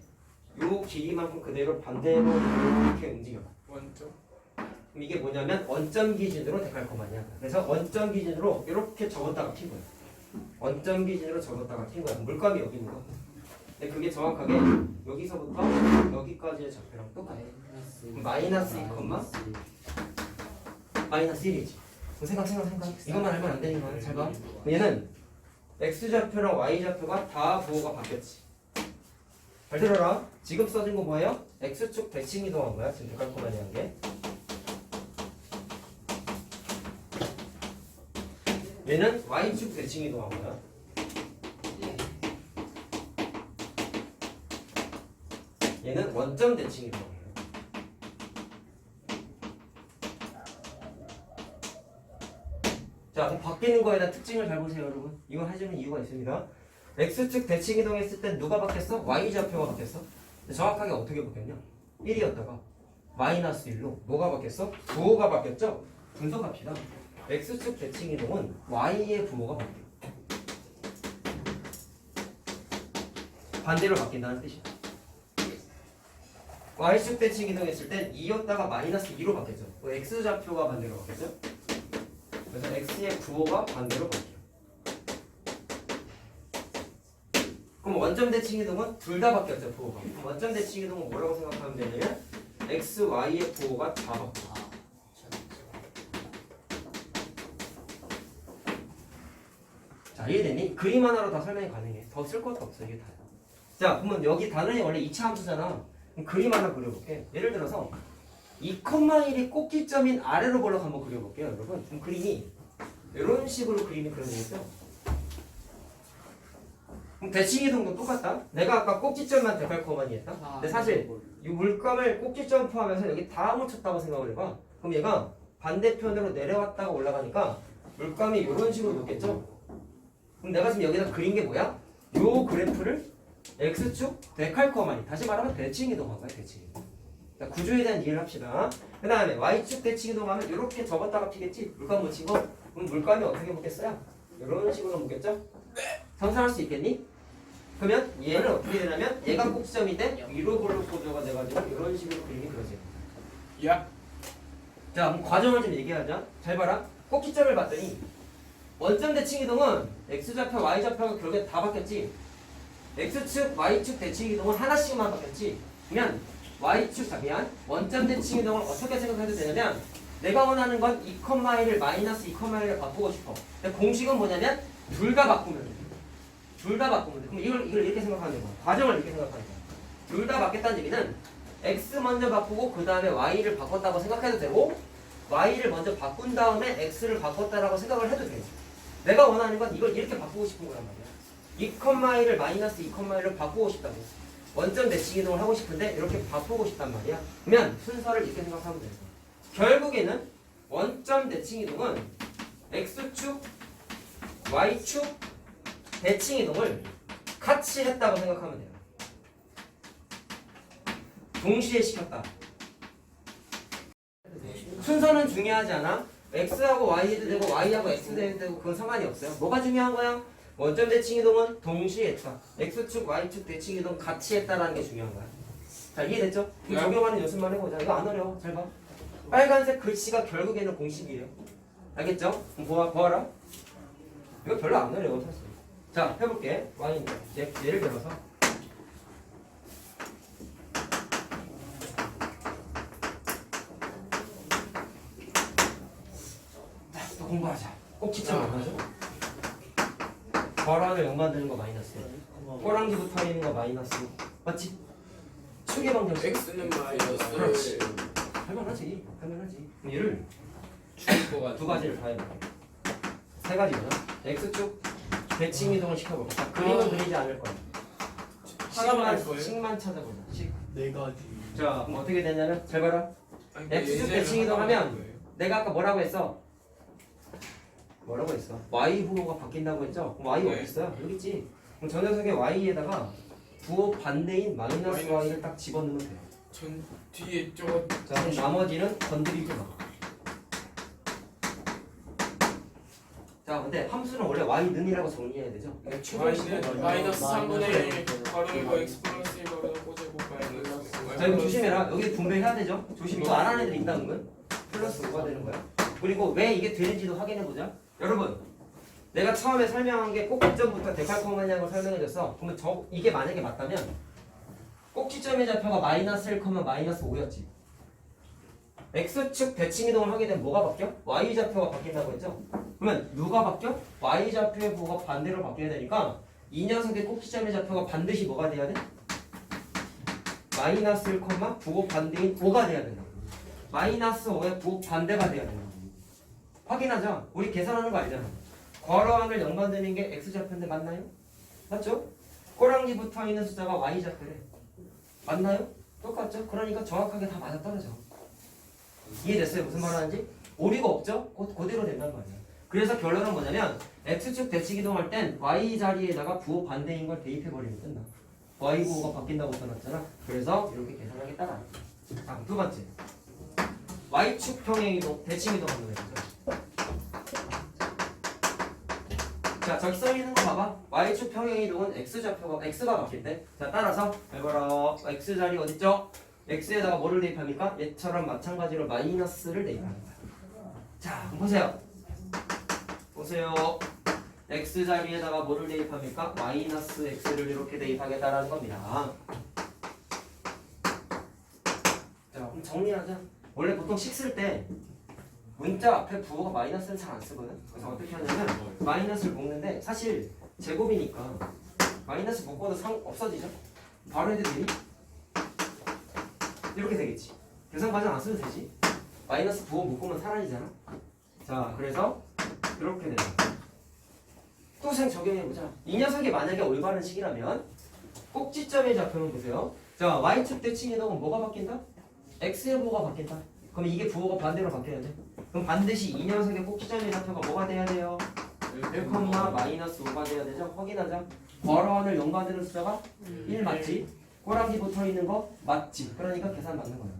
S1: 요 길이만큼 그대로 반대로 이렇게 움직여.
S2: 원점
S1: 그럼 이게 뭐냐면 원점 기준으로 데칼코마니야. 그래서 원점 기준으로 이렇게 접었다가 핀 거야. 원점 기준으로 접었다가 핀 거야. 물감이 여기 있는 거. 근데 그게 정확하게 여기서부터 여기까지의 좌표랑 똑같아. 마이너스 2, 마이너스 1이지. 생각. 이것만 알면 안 되는 거야. 잘 봐. 얘는 X 좌표랑 Y 좌표가 다 부호가 바뀌었지. 잘 들어라. 지금 써진 거 뭐예요? X축 대칭 이동한 거야. 지금 데칼코마니 한 게. 얘는 Y축 대칭 이동한 거야. 얘는 원점 대칭 이동한 거야. 자, 그럼 바뀌는 거에 대한 특징을 잘 보세요, 여러분. 이건 해주는 이유가 있습니다. X축 대칭 이동했을 땐 누가 바뀌었어? Y 좌표가 바뀌었어. 정확하게 어떻게 바뀌었냐? 1이었다가 마이너스 1로 뭐가 바뀌었어? 부호가 바뀌었죠? 분석합시다. X축 대칭 이동은 Y의 부호가 바뀌어. 반대로 바뀐다는 뜻이야. Y축 대칭 이동했을 땐 2였다가 마이너스 2로 바뀌었죠. X 좌표가 반대로 바뀌었죠. 그래서 X의 부호가 반대로 바뀌어. 그럼 원점 대칭 이동은 둘 다 바뀌었죠, 부호가. 원점 대칭 이동은 뭐라고 생각하면 되냐면 X, Y의 부호가 다 바뀌어. 자, 이해되니? 그림 하나로 다 설명이 가능해. 더 쓸 것도 없어, 이게 다야. 자, 그러면 여기 단원이 원래 2차 함수잖아. 그럼 그림 하나 그려볼게. 예를 들어서 2,1이 꼭지점인 아래로 볼록 한번 그려볼게요, 여러분. 그럼 그림이 이런 식으로 그림이 그려지겠죠? 그럼 대칭 이동도 똑같다. 내가 아까 꼭지점만 데칼코마니 했다. 근데 사실 이 물감을 꼭지점 포함해서 여기 다 묻혔다고 생각을 해봐. 그럼 얘가 반대편으로 내려왔다가 올라가니까 물감이 이런 식으로 놓겠죠? 그럼 내가 지금 여기다 그린 게 뭐야? 요 그래프를 X축 데칼코마니, 다시 말하면 대칭 이동한 거야, 대칭 이동. 자, 구조에 대한 이해를 합시다. 그 다음에 Y축 대칭 이동하면 이렇게 접었다가 피겠지? 물감 묻히고. 그럼 물감이 어떻게 묻겠어요? 이런 식으로 묻겠죠? 네. 상상할 수 있겠니? 그러면 얘는 어떻게 되냐면 얘가 꼭지점인데 위로 볼록 구조가 돼가지고 이런 식으로 그림이 그려져요.
S2: 야
S1: 자, 그럼 과정을 좀 얘기하자. 잘 봐라. 꼭지점을 봤더니 원점 대칭 이동은 x좌표, y좌표가 결국에 다 바뀌었지. x축, y축 대칭 이동은 하나씩만 바뀌었지. 그러면 y축, 원점 대칭 이동을 어떻게 생각해도 되냐면 내가 원하는 건 2,1을 마이너스 2,1을 바꾸고 싶어. 근데 공식은 뭐냐면 둘 다 바꾸면 돼. 둘 다 바꾸면 돼. 그럼 이걸 이렇게 생각하는 거야. 과정을 이렇게 생각하는 거야. 둘 다 바뀌었다는 얘기는 x 먼저 바꾸고 그 다음에 y를 바꿨다고 생각해도 되고 y를 먼저 바꾼 다음에 x를 바꿨다라고 생각을 해도 돼. 내가 원하는 건 이걸 이렇게 바꾸고 싶은 거란 말이야. 2,1을 마이너스 2,1을 바꾸고 싶다고. 원점 대칭 이동을 하고 싶은데 이렇게 바꾸고 싶단 말이야. 그러면 순서를 이렇게 생각하면 돼. 결국에는 원점 대칭 이동은 x축, y축 대칭 이동을 같이 했다고 생각하면 돼요. 동시에 시켰다. 순서는 중요하지 않아. x하고 y해도 되고 y하고 x도 해도 되고 그건 상관이 없어요. 뭐가 중요한 거야? 원점 대칭 이동은 동시에 했다. x축, y축 대칭 이동 같이 했다라는 게 중요한 거야. 자, 이해됐죠?
S2: 네.
S1: 적용하는 연습만 해보자. 이거 안 어려워. 잘 봐. 빨간색 글씨가 결국에는 공식이에요. 알겠죠? 그럼 보아라. 이거 별로 안 어려워 사실. 자, 해볼게. y인데 예를 들어서 또 공부하자. 꼭 진짜 만나죠. 괄호를 0 만드는 거 마이너스. 꼬랑지 붙어 있는 거 마이너스. 맞지? 축의 방정식.
S2: x는 마이너스.
S1: 그렇지. 할만하지. 할만하지. 그럼 얘를 두 가지를 다 해볼게. 세 가지구나. x축 대칭 이동을 시켜볼게. 자, 그림은 그리지 않을 거야.
S2: 하나만 할 거예요?
S1: 식만 찾아보자. 식.
S4: 네 가지.
S1: 자, 그럼 어떻게 되냐면 잘 봐라.
S2: 아니,
S1: x축
S2: 예제를
S1: 대칭
S2: 하나만
S1: 이동하면
S2: 할 거예요.
S1: 내가 아까 뭐라고 했어? 뭐라고 했어? y 부호가 바뀐다고 했죠? 그럼 y
S2: 네.
S1: 어디 있어요? 여기 있지. 그럼 저 녀석의 y에다가 부호 반대인 마이너스 y를 딱 집어넣으면 돼요.
S2: 전 뒤에 저거
S1: 자, 그럼 나머지는 건드리지 마. 자, 근데 함수는 원래 y는이라고 정리해야 되죠?
S2: y는 마이너스 3분의 1 바로 이거 x 플러스 1 바로 꼬제곱 마이너스.
S1: 자, 이거 조심해라. 여기 분배해야 되죠? 조심. 이거 안 하는 애들 있다 그러면 플러스 5가 되는 거야. 그리고 왜 이게 되는지도 확인해보자. 여러분, 내가 처음에 설명한 게 꼭지점부터 데칼코마니아를 설명해줬어. 그러면 이게 만약에 맞다면 꼭지점의 좌표가 마이너스 1, 마이너스 5였지. x축 대칭 이동을 하게 되면 뭐가 바뀌어? y좌표가 바뀐다고 했죠? 그러면 누가 바뀌어? y좌표의 부호가 반대로 바뀌어야 되니까 이 녀석의 꼭지점의 좌표가 반드시 뭐가 돼야 돼? 마이너스 1, 부호 반대인 5가 돼야 된다. 마이너스 5의 부호 반대가 돼야 된다. 확인하자. 우리 계산하는 거 알잖아. 괄호 안을 0 만드는 게 x좌표인데 맞나요? 맞죠? 꼬랑지 붙어있는 숫자가 y좌표래. 맞나요? 똑같죠? 그러니까 정확하게 다 맞아떨어져. 이해됐어요? 무슨 말 하는지? 오류가 없죠? 그대로 된단 말이야. 그래서 결론은 뭐냐면 x축 대칭 이동할 땐 y 자리에다가 부호 반대인 걸 대입해버리면 끝나. y 부호가 바뀐다고 써놨잖아. 그래서 이렇게 계산하겠다. 자, 두 번째. y축 평행 이동, 대칭 이동 한번 해보자. 자, 저기 써있는 거 봐봐. y축 평행 이동은 x좌표가 x가 바뀐대. 자, 따라서 해봐라. x 자리 어딨죠? x에다가 뭐를 대입합니까? 얘처럼 마찬가지로 마이너스를 대입하는 거야. 자, 그럼 보세요. 보세요. x 자리에다가 뭐를 대입합니까? 마이너스 x를 이렇게 대입하겠다라는 겁니다. 자, 그럼 정리하자. 원래 보통 식 쓸 때 문자 앞에 부호가 마이너스는 잘 안 쓰거든. 그래서 어떻게 하냐면 마이너스를 묶는데 사실 제곱이니까 마이너스 묶어도 없어지죠. 바로 해도 되니? 이렇게 되겠지. 계산 과정 안 써도 되지. 마이너스 부호 묶으면 사라지잖아. 자, 그래서 이렇게 된다. 또 적용해보자. 이 녀석이 만약에 올바른 식이라면 꼭지점의 좌표는 보세요. 자, y축 대칭 이동은 뭐가 바뀐다? x의 부호가 바뀐다. 그럼 이게 부호가 반대로 바뀌어야 돼. 그럼 반드시 이 녀석의 꼭지점의 좌표가 뭐가 돼야 돼요? 1, 마이너스 5가 돼야 되죠? 확인하자. 괄호안을 0 만드는 숫자가 1 맞지? 꼬랑지 붙어있는 거 맞지? 그러니까 계산 맞는 거야.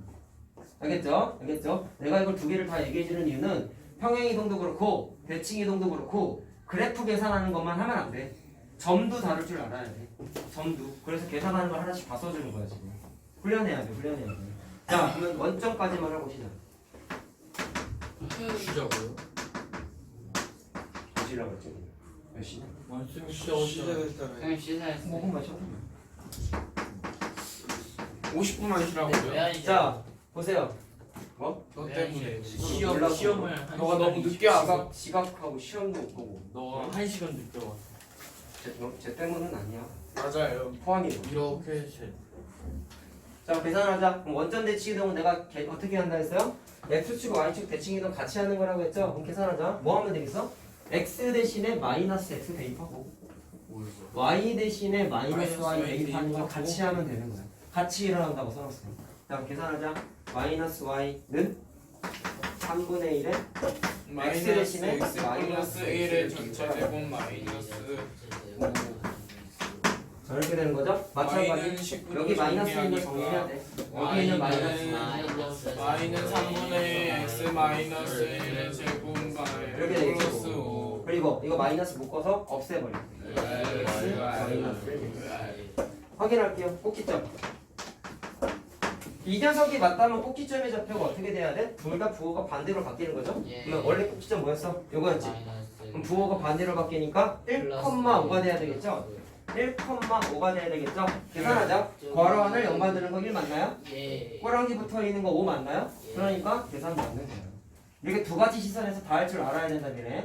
S1: 알겠죠? 알겠죠? 내가 이걸 두 개를 다 얘기해주는 이유는 평행이동도 그렇고 대칭이동도 그렇고 그래프 계산하는 것만 하면 안 돼. 점도 다룰 줄 알아야 돼. 점도. 그래서 계산하는 걸 하나씩 다 써주는 거야 지금. 훈련해야 돼. 훈련해야 돼. 자, 그러면 원점까지만 해보시죠.
S5: 주자고요?
S1: 뒤지려고 했지. 몇 시냐?
S4: 완전
S2: 시작했잖아요.
S3: 그냥 시사했어.
S1: 5분만 쉬어.
S2: 50분만 쉬라고요?
S3: 왜 아니죠?
S1: 자, 보세요.
S2: 너
S3: 왜
S2: 때문에.
S3: 아니죠?
S1: 몰라서.
S4: 시험을 한
S2: 너가
S4: 시간
S2: 너무 늦게 와서.
S1: 지각하고 시험도 못 보고.
S4: 너가 1시간 늦게 왔어.
S1: 제 때문은 아니야.
S2: 맞아요.
S1: 포함이고.
S4: 이렇게 셋.
S1: 자, 계산하자. 그럼 원점 대칭 이동은 내가 어떻게 한다 했어요? x축, y축 대칭 이동 같이 하는 거라고 했죠? 그럼 계산하자. 뭐 하면 되겠어? x 대신에 마이너스 x 대입하고 y 대신에 마이너스 y 대입하는 거 같이 하면 되는 거야. 같이 일어난다고 써놨어요. 자, 계산하자. 마이너스 y는 3분의 1에
S2: 마이너스
S1: 대신에
S2: x 플러스 1의 전체 제곱 마이너스
S1: 자, 이렇게 되는 거죠?
S2: y는
S1: 마찬가지.
S2: 19로
S1: 여기 마이너스 있는 거 정리해야 돼. 여기는 마이너스.
S2: y는 3분의 x 마이너스 1의 제곱
S1: 이렇게 되겠죠?
S2: 플러스 5
S1: 그리고 이거 마이너스 묶어서 없애버려. x 마이너스 1. 확인할게요. 꼭지점. 이 녀석이 맞다면 꼭지점의 좌표가 어떻게 돼야 돼? 둘 다 부호가 반대로 바뀌는 거죠?
S3: 예.
S1: 그러면 원래 꼭지점 뭐였어? 요거였지? 그럼 부호가 반대로 바뀌니까 1,5가 돼야 되겠죠? 1,5가 돼야 되겠죠? 계산하자. 괄호 안을 0 만드는 거 1 맞나요?
S3: 예.
S1: 꼬랑지 붙어 있는 거 5 맞나요? 그러니까 계산 맞는 거예요. 이렇게 두 가지 시선에서 다 할 줄 알아야 된다는 얘네.